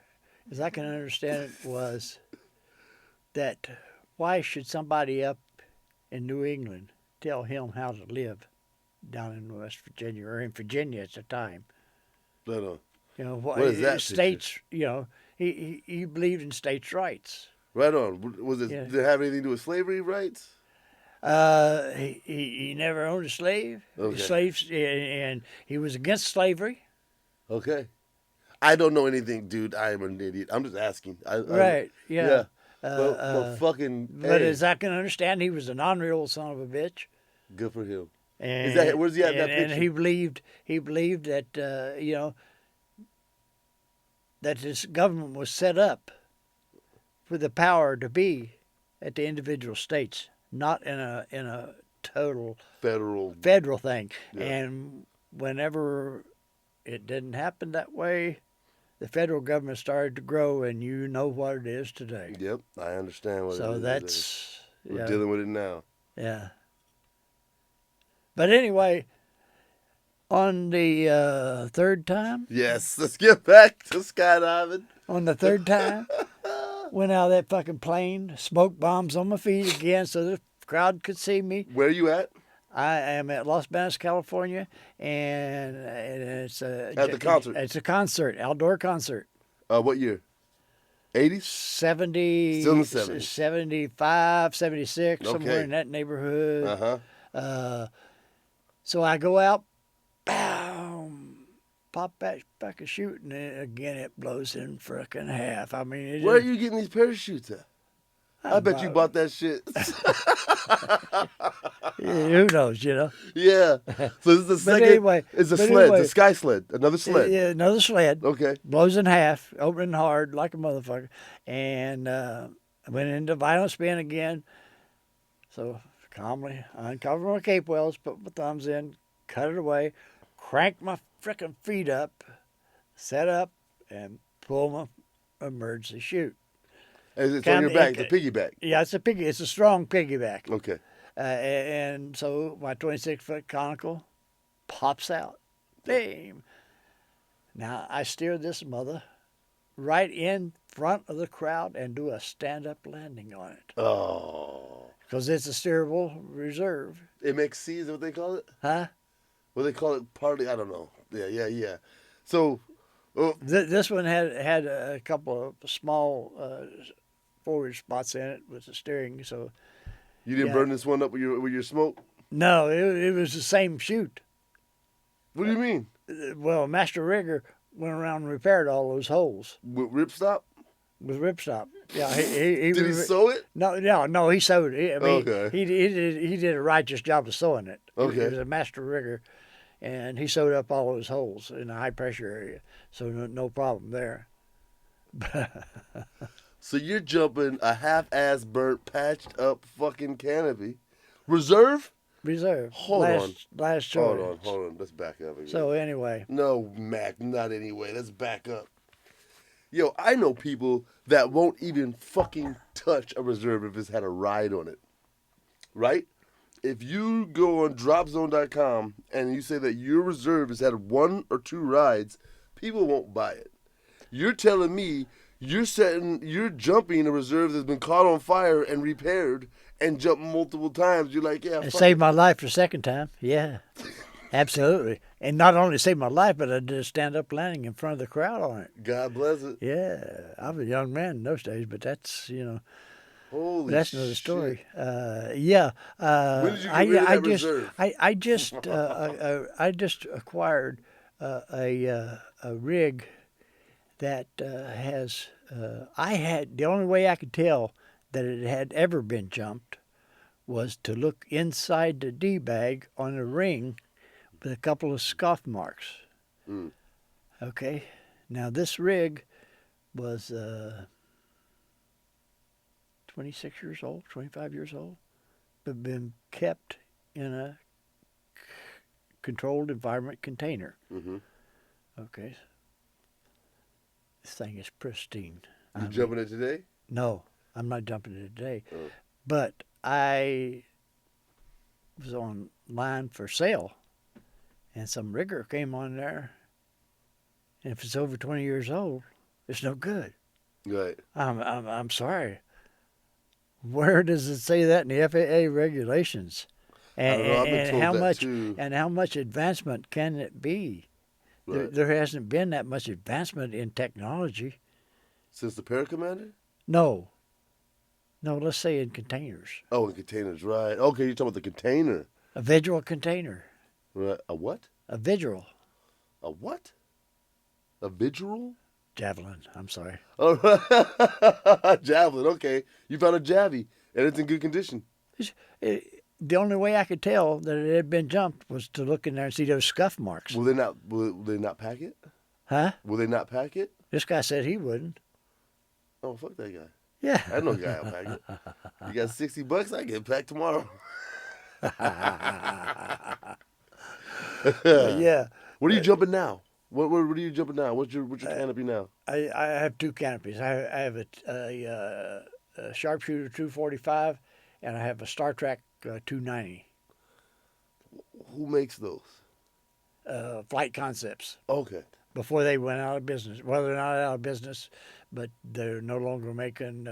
as I can understand it, was that why should somebody up in New England tell him how to live down in West Virginia, or in Virginia at the time? No. What is that states? He believed in states' rights. Right on. Did it have anything to do with slavery rights? He never owned a slave. Okay. Slaves, and he was against slavery. Okay. I don't know anything, dude. I am an idiot. I'm just asking. Right. Yeah. But fucking. But hey, as I can understand, he was an honorable son of a bitch. good for him. And, where's he at in that picture? And he believed that that this government was set up for the power to be at the individual states, not in a total federal thing. Yeah. And whenever it didn't happen that way, the federal government started to grow, and you know what it is today. Yep, I understand what it is. So that's we're dealing with it now. Yeah. But anyway, on the third time. Yes, let's get back to skydiving. On the third time, went out of that fucking plane, smoke bombs on my feet again so the crowd could see me. Where are you at? I am at Los Banos, California, and it's at the concert. It's a concert, outdoor concert. What year? 80s? 70, Still in the 70s. 75, 76, somewhere Okay. in that neighborhood. Uh-huh. So I go out, boom, pop back a chute, and then again it blows in frickin' half. I mean, it Where are just, you getting these parachutes at? I bet you bought that shit. who knows, you know. Yeah. So this is the But second. anyway, It's a but sled. anyway, It's a sky sled. Another sled. yeah, another sled. Okay. Blows in half, opening hard like a motherfucker, and I went into violent spin again. So calmly uncover my cape wells, put my thumbs in, cut it away, crank my frickin' feet up, set up, and pull my emergency chute. And it's on your back, the piggyback. Yeah, it's a strong piggyback. Okay. And so my 26-foot conical pops out. Bam! Now I steer this mother right in front of the crowd and do a stand-up landing on it. Oh. Because it's a steerable reserve. MXC is what they call it? Huh? What they call it? Partly? I don't know. Yeah. So, This one had a couple of small forward spots in it with the steering. So you didn't yeah. burn this one up with your smoke? no, it was the same chute. What do you mean? Well, Master Rigger went around and repaired all those holes With ripstop? with ripstop. Yeah, he Did he sew it? No, he sewed it. I mean, Okay. he did a righteous job of sewing it. Okay. He was a Master Rigger, and he sewed up all those holes in the high pressure area, so no problem there. So you're jumping a half-ass burnt, patched up fucking canopy. Reserve? Reserve. Hold on. Last choice. Hold on. Let's back up again. So anyway, No, Mac, not anyway. Let's back up. Yo, I know people that won't even fucking touch a reserve if it's had a ride on it. Right? If you go on dropzone.com and you say that your reserve has had 1 or 2 rides, people won't buy it. You're telling me you're jumping a reserve that's been caught on fire and repaired and jumped multiple times. You're like, yeah, it fuck saved it. my life the second time. Yeah, absolutely. And not only saved my life, but I did a stand-up landing in front of the crowd on it. God bless it. Yeah, I was a young man in those days, but that's Holy that's another shit. story. Yeah. When did you get rid of that reserve? I just acquired a rig that has. I had the only way I could tell that it had ever been jumped was to look inside the D bag on a ring with a couple of scuff marks. Mm. Okay. Now this rig was 26 years old, 25 years old, but been kept in a controlled environment container. Mm-hmm. Okay. This thing is pristine. You jumping it today? No, I'm not jumping it today. Oh. But I was online for sale, and some rigger came on there. And if it's over 20 years old, it's no good. Right. I'm sorry. Where does it say that in the FAA regulations? And, I don't know, I've been and told how that much too. and how much advancement can it be? Right. There hasn't been that much advancement in technology. Since the Paracommander? No, let's say in containers. Oh, in containers, right. Okay, you're talking about the container. A visual container. Right. A what? A visual. A what? A vigil? Javelin, I'm sorry. Oh, javelin, okay. You found a javy, and it's in good condition. The only way I could tell that it had been jumped was to look in there and see those scuff marks. Will they not pack it? Huh? Will they not pack it? This guy said he wouldn't. Oh, fuck that guy. Yeah. I know a guy will pack it. You got $60, I get it packed tomorrow. Yeah. What are you jumping now? What are you jumping now? What's your canopy now? I have 2 canopies. I have a Sharpshooter 245, and I have a Star Trek 290. Who makes those? Flight Concepts. Okay. Before they went out of business. Well, they're not out of business, but they're no longer making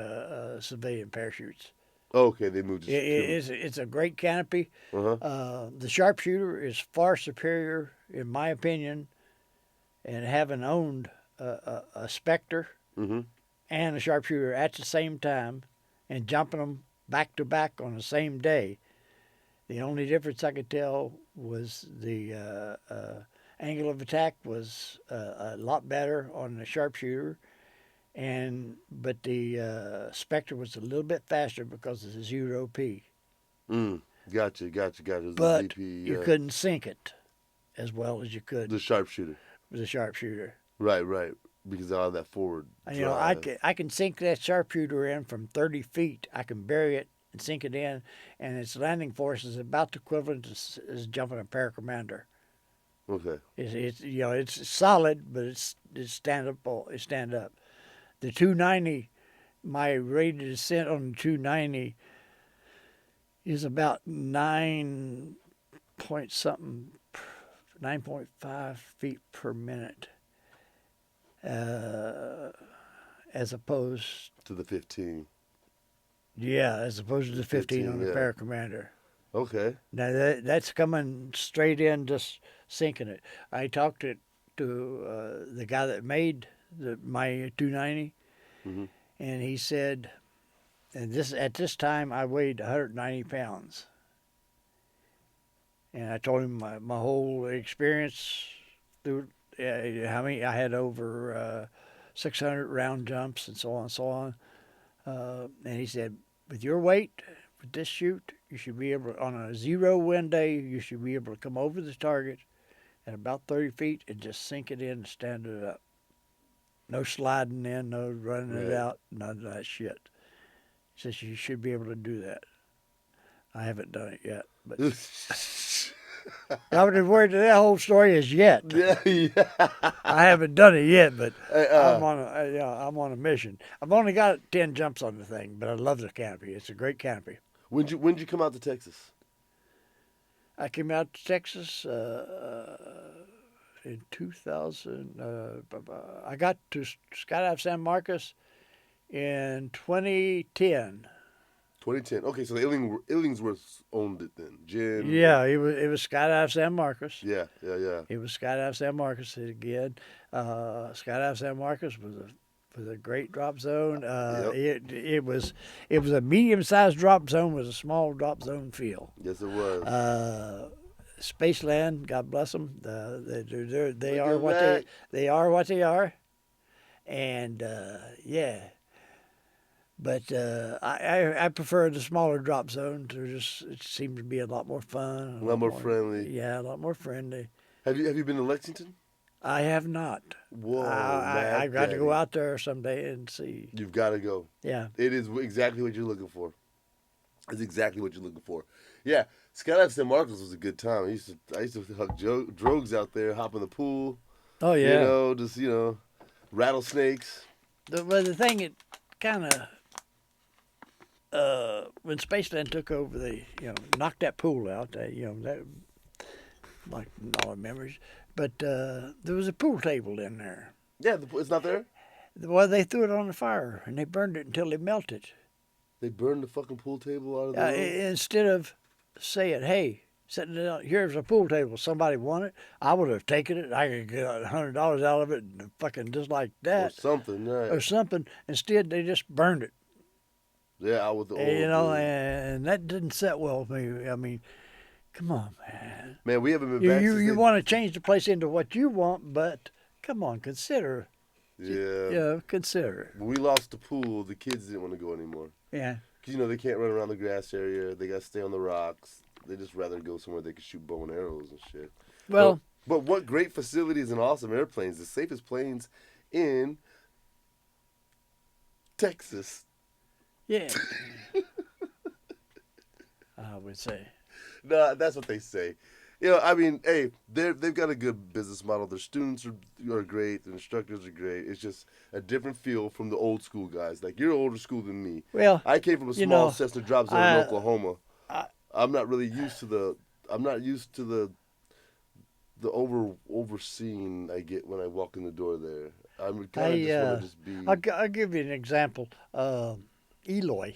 civilian parachutes. Okay, they moved. It's a great canopy. Uh-huh. The Sharpshooter is far superior, in my opinion, and having owned a Spectre Mm-hmm. and a sharpshooter at the same time and jumping them back to back on the same day. The only difference I could tell was the angle of attack was a lot better on the sharpshooter, but the Spectre was a little bit faster because of the 0P. Gotcha. It was But the DP, you couldn't sink it as well as you could the sharpshooter. with a sharpshooter. Right. Because of all that forward drive. I can sink that sharpshooter in from 30 feet. I can bury it and sink it in, and its landing force is about the equivalent as jumping a paracommander. Okay. It's solid, but it's stand up. The 290, my rate of descent on the 290 is about 9.5 feet per minute, as opposed to the 15. as opposed to the 15 on the paracommander. Okay. Now that's coming straight in, just sinking it. I talked to the guy that made my 290, and he said, and at this time I weighed 190 pounds, and I told him my whole experience through how many I had over 600 round jumps and so on. And he said, with your weight, with this chute, you should be able to, on a 0 wind day, you should be able to come over the target at about 30 feet and just sink it in and stand it up. No sliding in, no running it out, none of that shit. He says you should be able to do that. I haven't done it yet, but I would have worried that whole story is yet. I haven't done it yet, but I'm on a mission. I've only got 10 jumps on the thing, but I love the canopy. It's a great canopy. When'd you come out to Texas? I came out to Texas in 2000. I got to skydive San Marcos in 2010. 2010. Okay, so the Illingsworths owned it then. Jim. Yeah, it was skydive San Marcos. Yeah. It was skydive San Marcos again. Skydive San Marcos was a great drop zone. It was a medium-sized drop zone with a small drop zone feel. Yes, it was. Spaceland, God bless them. They are what they are, and But I prefer the smaller drop zones. It seems to be a lot more fun. A lot more friendly. Yeah, a lot more friendly. Have you been to Lexington? I have not. Whoa, I've got to go out there someday and see. You've got to go. Yeah. It is exactly what you're looking for. It's exactly what you're looking for. Yeah, Skydive San Marcos was a good time. I used to hug drogues out there, hop in the pool. Oh yeah. Rattlesnakes. The thing it kind of when Spaceland took over, they knocked that pool out. That like all the memories. But there was a pool table in there. Yeah, it's not there? Well, they threw it on the fire, and they burned it until it melted. They burned the fucking pool table out of the room? Instead of saying, hey, sitting down, here's a pool table, somebody want it, I would have taken it. I could get $100 out of it, and fucking just like that. Or something, right. Or something. Instead, they just burned it. Yeah, out with the old. And that didn't set well with me. I mean, come on, man. Man, we haven't been back since you want to change the place into what you want, but come on, consider. Yeah. Consider. When we lost the pool, the kids didn't want to go anymore. Yeah. Because, they can't run around the grass area. They got to stay on the rocks. They just rather go somewhere they can shoot bow and arrows and shit. Well. But what great facilities and awesome airplanes. The safest planes in Texas. Yeah. I would say. No, that's what they say. Hey, they've got a good business model. Their students are great. Their instructors are great. It's just a different feel from the old school guys. Like, you're older school than me. Well, I came from a small Cessna drop zone in Oklahoma. I'm not really used to the overseeing I get when I walk in the door there. I'm kind of just want to just be. I'll give you an example. Eloy.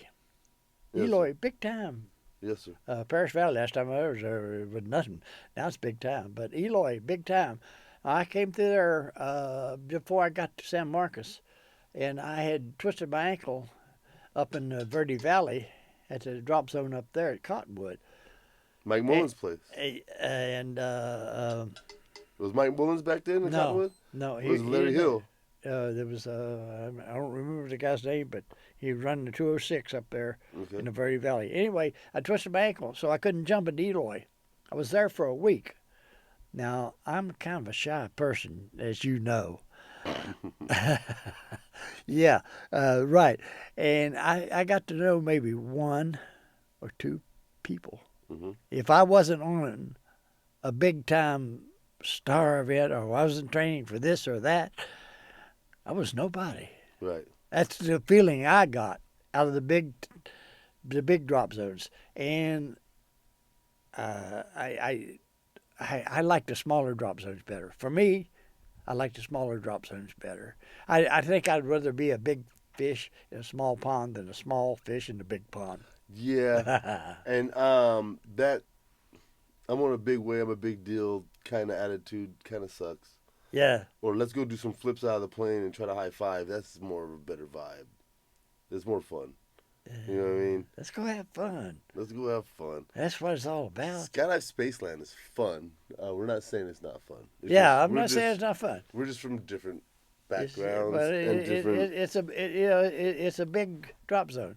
Yes, Eloy, sir. big time. Yes, sir. Paris Valley, last time I was there, it was nothing. Now it's big time. But Eloy, big time. I came through there before I got to San Marcos. and I had twisted my ankle up in the Verde Valley at the drop zone up there at Cottonwood. Mike Mullins' place. And Was Mike Mullins back then in Cottonwood? no, Or was it Larry Hill? There was I don't remember the guy's name, but he was running the 206 up there in the Verde Valley. Anyway, I twisted my ankle, so I couldn't jump in Eloy. I was there for a week. Now, I'm kind of a shy person, as you know. Yeah, right. And I got to know maybe one or two people. Mm-hmm. If I wasn't on a big-time star event or I wasn't training for this or that, I was nobody. Right. That's the feeling I got out of the big drop zones. And I like the smaller drop zones better. For me, I like the smaller drop zones better. I think I'd rather be a big fish in a small pond than a small fish in a big pond. Yeah. And that I'm on a big way, I'm a big deal kind of attitude kind of sucks. Yeah. Or let's go do some flips out of the plane and try to high five. That's more of a better vibe. It's more fun. You know what I mean? Let's go have fun. Let's go have fun. That's what it's all about. Skydive Spaceland is fun. We're not saying it's not fun. I'm not saying it's not fun. We're just from different It's, backgrounds but and different. it's a big drop zone,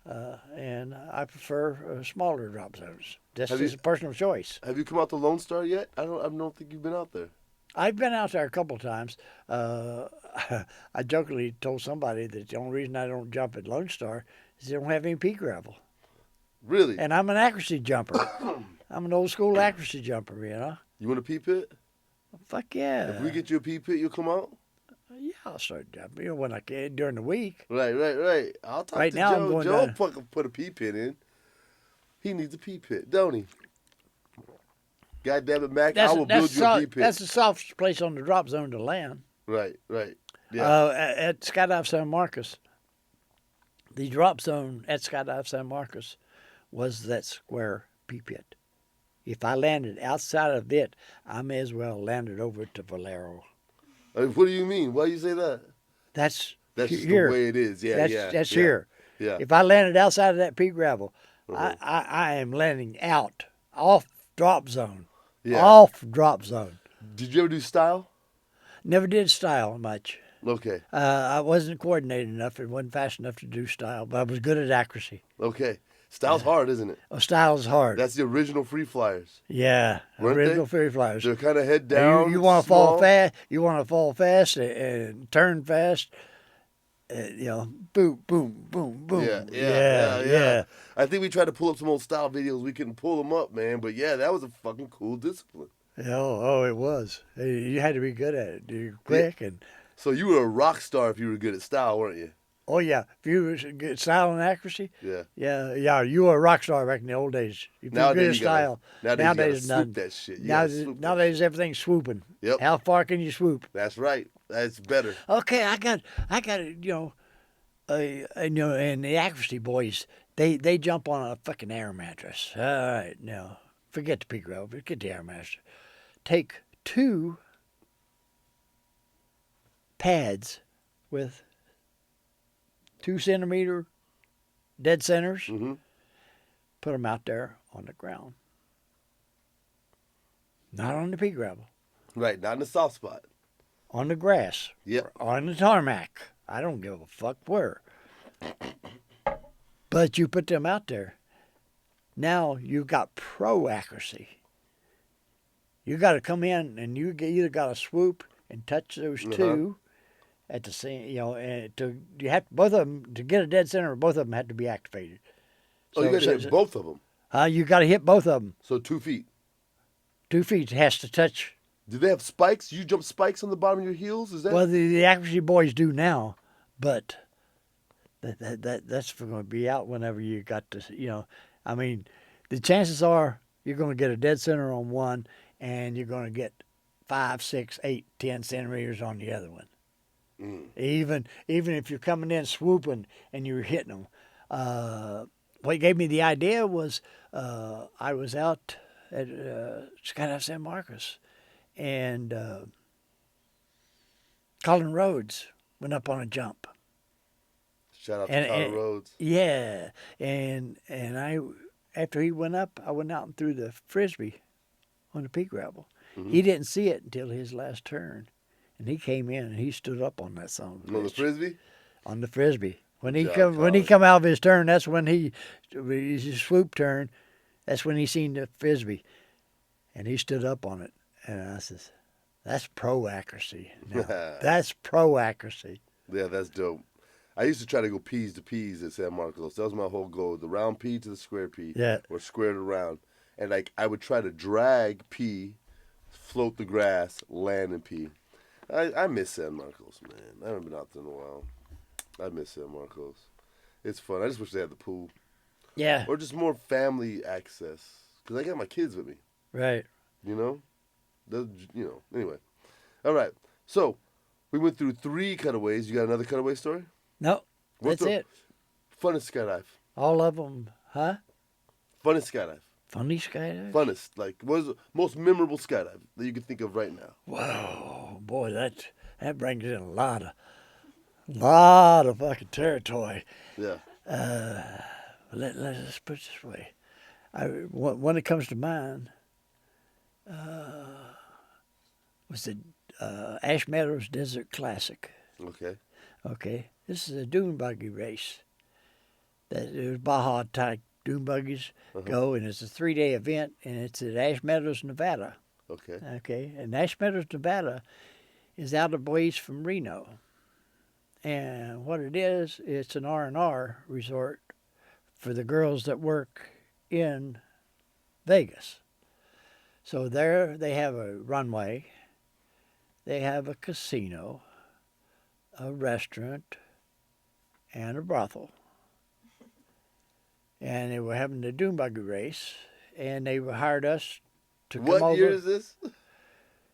and I prefer smaller drop zones. That's just a personal choice. Have you come out to Lone Star yet? I don't think you've been out there. I've been out there a couple of times. I jokingly told somebody that the only reason I don't jump at Lone Star is they don't have any pea gravel. Really? And I'm an accuracy jumper. I'm an old school accuracy jumper, you know. You want a pea pit? Fuck yeah. If we get you a pea pit, you'll come out? Yeah, I'll start jumping, when I can during the week. Right. I'll talk Right to now, Joe. I'm going Joe to put a pea pit in. He needs a pea pit, don't he? God damn it, Mac, I will build you a pea pit. That's the softest place on the drop zone to land. Right. Yeah. At Skydive San Marcos, the drop zone at Skydive San Marcos was that square pea pit. If I landed outside of it, I may as well landed over to Valero. What do you mean? Why do you say that? That's just here. The way it is. Yeah, That's here. Yeah. If I landed outside of that pea gravel, I am landing off drop zone. Yeah. Off drop zone. Did you ever do style? Never did style much. Okay. I wasn't coordinated enough and wasn't fast enough to do style, but I was good at accuracy. Okay. Style's hard, isn't it? Oh, style's hard. That's the original free flyers. Yeah, Weren't original they? free flyers. They're kind of head down. You want to small. fall fast. You want to fall fast and turn fast. Boom, boom, boom, boom. Yeah. I think we tried to pull up some old style videos. We couldn't pull them up, man. But yeah, that was a fucking cool discipline. Oh, it was. You had to be good at it. You're quick and. So you were a rock star if you were good at style, weren't you? Oh yeah, if you were good at style and accuracy. Yeah. Yeah. You were a rock star back in the old days. If you're good at style. Nowadays you gotta swoop that shit. Nowadays everything's swooping. Yep. How far can you swoop? That's right. That's better. Okay, I got and the accuracy boys, they jump on a fucking air mattress. All right, now forget the peak rope, forget the air mattress. Take 2 pads with 2 centimeter dead centers. Mm-hmm. Put them out there on the ground, not on the pea gravel. Right, not in the soft spot. On the grass. Yep. On the tarmac. I don't give a fuck where. But you put them out there. Now you've got pro accuracy. You got to come in and you either got to swoop and touch those 2 at the same. You have both of them to get a dead center. Both of them have to be activated. So you got to hit both of them. You got to hit both of them. So 2 feet. 2 feet has to touch. Do they have spikes? You jump spikes on the bottom of your heels? Is that? Well, the accuracy boys do now, but that's going to be out whenever you got to. I mean, the chances are you're going to get a dead center on one, and you're going to get 5, 6, 8, 10 centimeters on the other one. Even if you're coming in swooping and you're hitting them. What gave me the idea was I was out at Skydive San Marcos, and Colin Rhodes went up on a jump. Shout out to And, Tyler and Rhodes. yeah, and I after he went up, I went out and threw the frisbee on the pea gravel. Mm-hmm. He didn't see it until his last turn, and he came in and he stood up on that son of a On the bitch. frisbee? On the frisbee. When he Good job, come when he Colin. come out of his turn, that's when his swoop turn. That's when he seen the frisbee, and he stood up on it. And I says, "That's pro accuracy. Now, that's pro accuracy." Yeah, that's dope. I used to try to go peas to peas at San Marcos. That was my whole goal: the round pea to the square pea, Yeah. or square to round. And like I would try to drag pea, float the grass, land in pea. I miss San Marcos, man. I haven't been out there in a while. I miss San Marcos. It's fun. I just wish they had the pool. Yeah. Or just more family access. Because I got my kids with me, Right. you know? Anyway. All right. So, we went through 3 cutaways. You got another cutaway story? No, What's that's it. Funnest skydive. All of them, huh? Funnest skydive. Funny skydive. Funnest. Like, what is the most memorable skydive that you can think of right now? Wow, boy, that brings in a lot of fucking territory. Yeah. Let's put it this way. One that comes to mind was the Ash Meadows Desert Classic. Okay. Okay, this is a dune buggy race. That it was Baja type dune buggies go, and it's a 3-day event, and it's at Ash Meadows, Nevada. Okay. Okay, and Ash Meadows, Nevada, is out of ways from Reno. And what it is, it's an R&R resort for the girls that work in Vegas. So there they have a runway, they have a casino, a restaurant, and a brothel. And they were having the dune buggy race, and they hired us to come over. What year is this?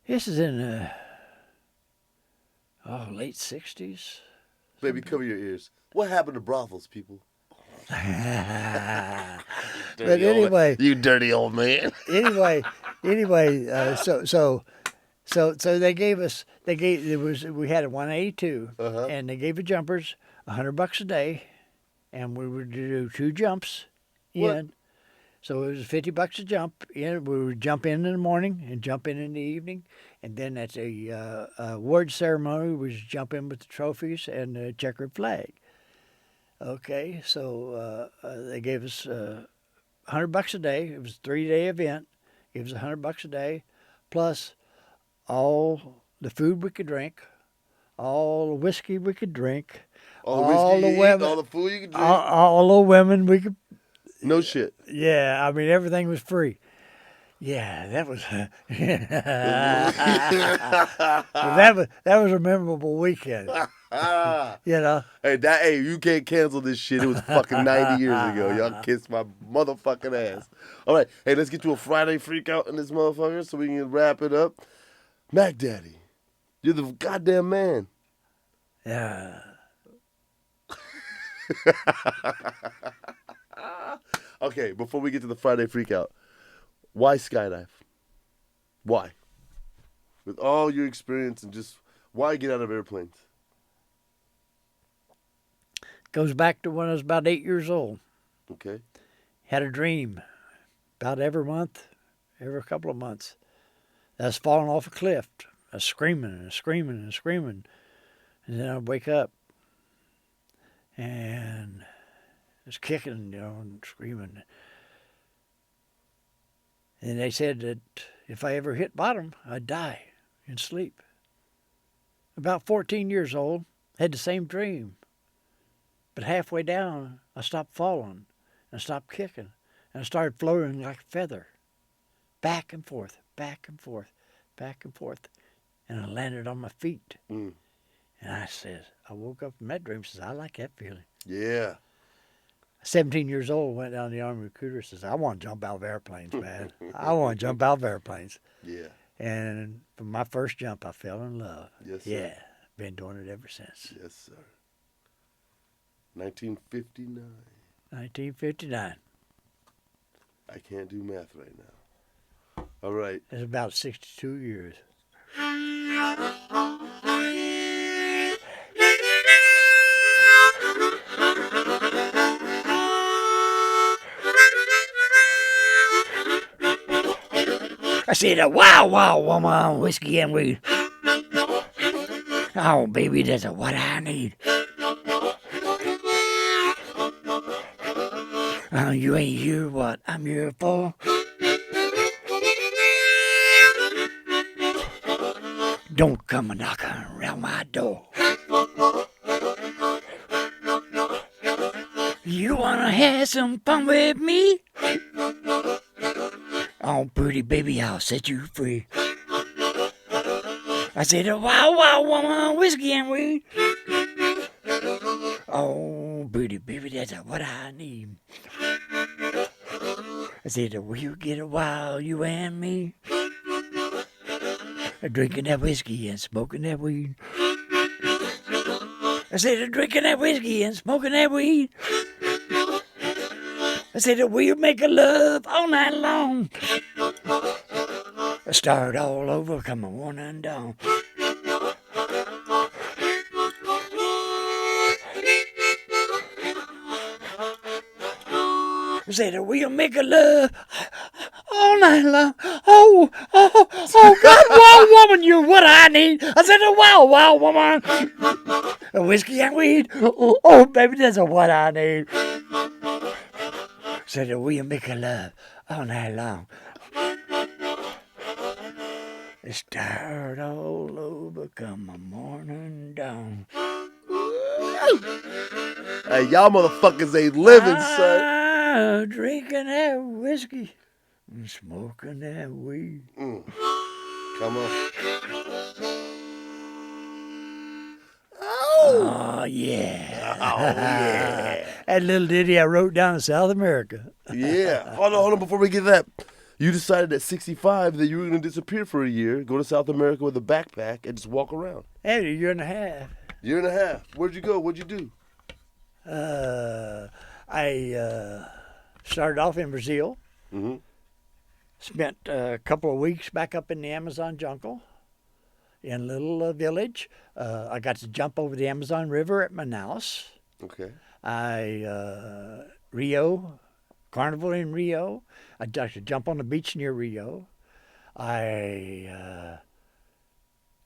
This is in the late 60s. Baby, cover your ears. What happened to brothels, people? But anyway, You dirty old man. anyway, so they gave us we had a 182, and they gave the jumpers $100 a day, and we would do 2 jumps in. What? So it was $50 a jump in. We would jump in the morning and jump in the evening, and then at a award ceremony, we would jump in with the trophies and the checkered flag. Okay, so they gave us $100 a day. It was a 3-day event. It was $100 a day, plus all the food we could drink, all the whiskey we could drink, All the whiskey you eat, women, all the food you can drink. all the women we could. No shit. Yeah, I mean everything was free. Yeah, that was that was a memorable weekend. You know. Hey, you can't cancel this shit. It was fucking 90 years ago. Y'all kiss my motherfucking ass. All right, hey, let's get to a Friday freak out in this motherfucker so we can wrap it up. Mac Daddy, you're the goddamn man. Yeah. Okay, before we get to the Friday freak out, why skydive? Why? With all your experience and just why get out of airplanes? Goes back to when I was about 8 years old. Okay. Had a dream about every month, every couple of months. I was falling off a cliff. I was screaming and screaming and screaming. And then I'd wake up and I was kicking, and screaming. And they said that if I ever hit bottom, I'd die in sleep. About 14 years old, had the same dream. But halfway down, I stopped falling, and I stopped kicking, and I started floating like a feather, back and forth, back and forth, back and forth, and I landed on my feet. Mm. And I woke up from that dream and says, I like that feeling. Yeah. 17 years old, went down to the Army recruiter, says, I want to jump out of airplanes, man. I want to jump out of airplanes. Yeah. And from my first jump, I fell in love. Yes, sir. Yeah, been doing it ever since. Yes, sir. 1959. 1959. I can't do math right now. All right. It's about 62 years. I said, wow, wow, woman, whiskey and weed. Oh, baby, that's what I need. You ain't here what I'm here for. Don't come knocking around my door. You wanna have some fun with me? Oh, pretty baby, I'll set you free. I said, wow, wow, woman, whiskey and weed. Oh, pretty baby, that's what I need. I said, will you get a while, you and me? Drinking that whiskey and smoking that weed. I said, drinking that whiskey and smoking that weed. I said, we'll make a love all night long. Start all over, come on, morning dawn. I said, we'll make a love all night long. Oh, God, wow, woman, you're what I need. I said, wow, wow, woman. Whiskey and weed. Oh, baby, that's what I need. I said, we'll make a love all night long. Start all over, come a morning dawn. Hey, y'all motherfuckers ain't living, son. Drinking that whiskey and smoking that weed. Come on. Oh, yeah. Oh, yeah. That little ditty I wrote down in South America. Yeah. Hold on, before we get that. You decided at 65 that you were going to disappear for a year, go to South America with a backpack, and just walk around. Hey, a year and a half. Year and a half. Where'd you go? What'd you do? I started off in Brazil. Mm-hmm. Spent a couple of weeks back up in the Amazon jungle in a little village. I got to jump over the Amazon River at Manaus. Okay. Rio, Carnival in Rio. I got to jump on the beach near Rio. I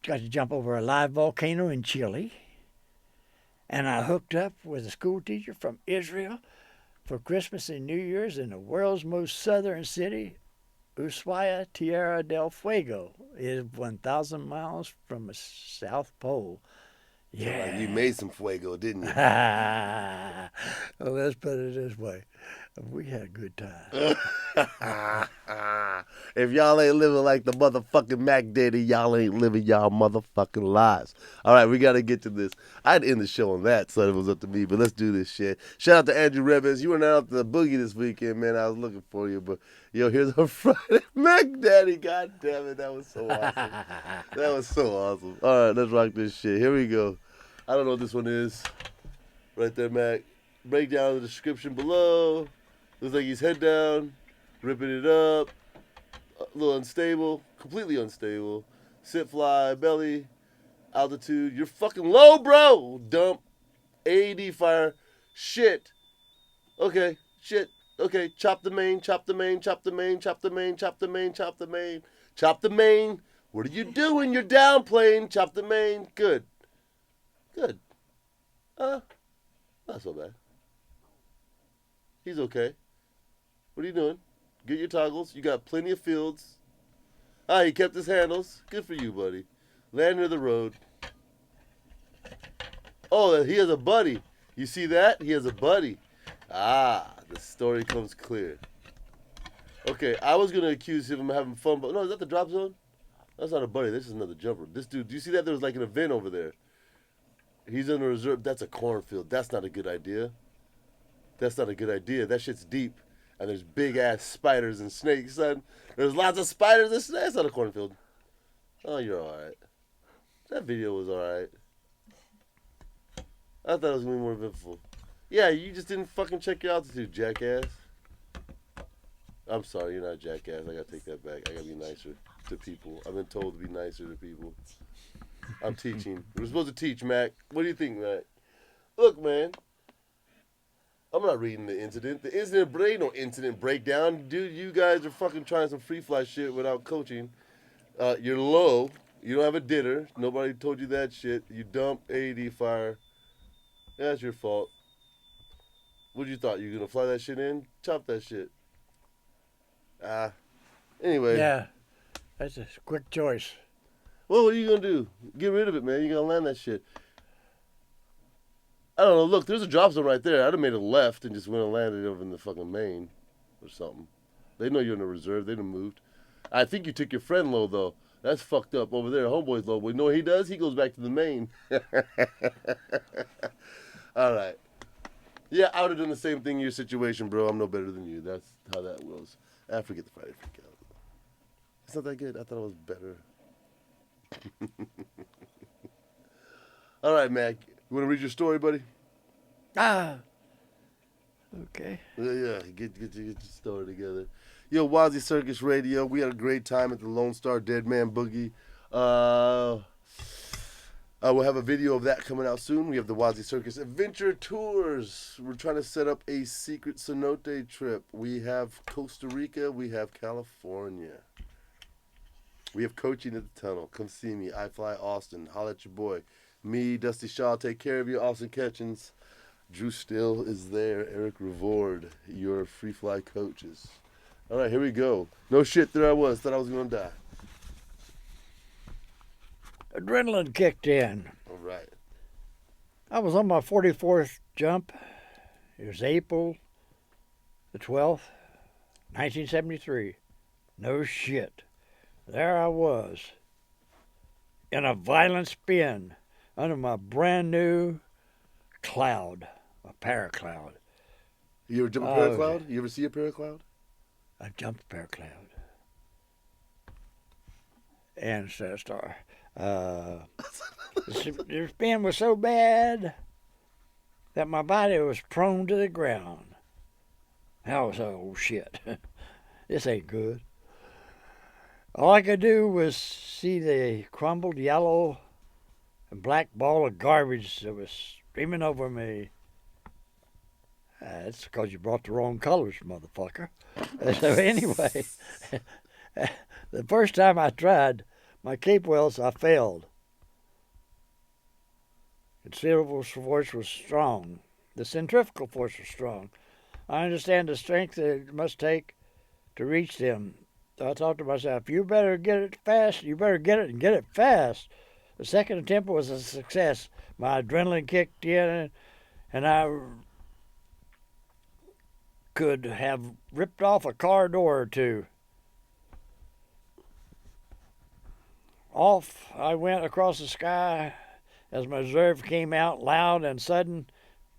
got to jump over a live volcano in Chile. And I hooked up with a school teacher from Israel for Christmas and New Year's in the world's most southern city, Ushuaia, Tierra del Fuego. It is 1,000 miles from the South Pole. Yeah. You made some fuego, didn't you? Well, let's put it this way. We had a good time. If y'all ain't living like the motherfucking Mac Daddy, y'all ain't living y'all motherfucking lives. All right, we got to get to this. I'd end the show on that, so it was up to me, but let's do this shit. Shout out to Andrew Rebbins. You were not out to the boogie this weekend, man. I was looking for you, but yo, here's our Friday Mac Daddy. God damn it, that was so awesome. That was so awesome. All right, let's rock this shit. Here we go. I don't know what this one is. Right there, Mac. Break down in the description below. Looks like he's head down, ripping it up. A little unstable, completely unstable. Sit fly, belly, altitude. You're fucking low, bro. Dump. AED fire. Shit. Okay, shit. Okay, chop the main, chop the main, chop the main, chop the main, chop the main, chop the main. Chop the main. What are you doing? You're downplaying. Chop the main. Good. Good. Not so bad. He's okay. What are you doing? Get your toggles. You got plenty of fields. He kept his handles. Good for you, buddy. Land near the road. Oh, he has a buddy. You see that? He has a buddy. The story comes clear. Okay, I was going to accuse him of having fun, but no, is that the drop zone? That's not a buddy. This is another jumper. This dude, do you see that? There was like an event over there. He's in a reserve. That's a cornfield. That's not a good idea. That's not a good idea. That shit's deep. And there's big-ass spiders and snakes, son. There's lots of spiders and snakes. That's not a cornfield. Oh, you're all right. That video was all right. I thought it was going to be more eventful. Yeah, you just didn't fucking check your altitude, jackass. I'm sorry, you're not a jackass. I got to take that back. I got to be nicer to people. I've been told to be nicer to people. I'm teaching. We're supposed to teach, Mac. What do you think, Mac? Look, man. I'm not reading the incident. The incident ain't no incident breakdown. Dude, you guys are fucking trying some free fly shit without coaching. You're low. You don't have a dinner. Nobody told you that shit. You dump AED fire. That's your fault. What you thought? You were going to fly that shit in? Chop that shit. Anyway. Yeah, that's a quick choice. Well, what are you going to do? Get rid of it, man. You're going to land that shit. I don't know. Look, there's a drop zone right there. I'd have made a left and just went and landed over in the fucking main or something. They know you're in the reserve. They done moved. I think you took your friend low, though. That's fucked up over there. Homeboy's low. But you know what he does? He goes back to the main. All right. Yeah, I would have done the same thing in your situation, bro. I'm no better than you. That's how that was. I forget the Friday freak out. It's not that good. I thought it was better. All right, Mac. You want to read your story, buddy? Okay. Yeah. Get your story together. Yo, WazzyCircus Radio. We had a great time at the Lone Star Dead Man Boogie. We'll have a video of that coming out soon. We have the WazzyCircus Adventure Tours. We're trying to set up a secret cenote trip. We have Costa Rica. We have California. We have coaching at the tunnel. Come see me. I fly Austin. Holla at your boy. Me, Dusty Shaw, take care of you. Austin Ketchens. Drew Still is there. Eric Revord, your free fly coaches. All right, here we go. No shit, there I was. Thought I was going to die. Adrenaline kicked in. All right. I was on my 44th jump. It was April the 12th, 1973. No shit. There I was in a violent spin under my brand new cloud, a paracloud. You ever jump a paracloud? You ever see a paracloud? I jumped a paracloud. And star. The spin was so bad that my body was prone to the ground. I was, oh shit, this ain't good. All I could do was see the crumbled yellow and black ball of garbage that was streaming over me. That's because you brought the wrong colors, motherfucker. So anyway, the first time I tried my cape wells, I failed. Considerable force was strong. The centrifugal force was strong. I understand the strength that it must take to reach them. So I thought to myself, you better get it fast. You better get it and get it fast. The second attempt was a success. My adrenaline kicked in, and I could have ripped off a car door or two. Off I went across the sky as my reserve came out loud and sudden.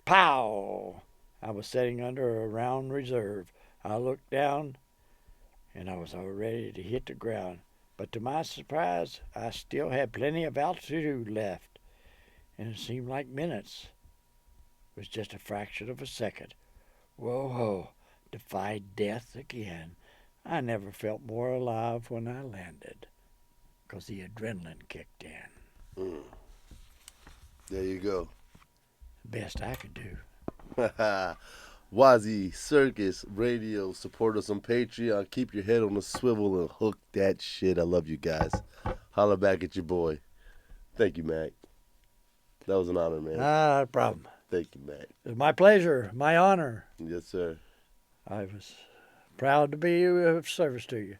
Pow! I was sitting under a round reserve. I looked down, and I was all ready to hit the ground. But to my surprise, I still had plenty of altitude left, and it seemed like minutes. It was just a fraction of a second. Whoa, defied death again. I never felt more alive when I landed, 'cause the adrenaline kicked in. There you go. Best I could do. WazzyCircus Radio. Support us on Patreon. Keep your head on a swivel and hook that shit. I love you guys. Holla back at your boy. Thank you, Mac. That was an honor, man. Not a problem. Thank you, Mac. It was my pleasure, my honor. Yes, sir. I was proud to be of service to you.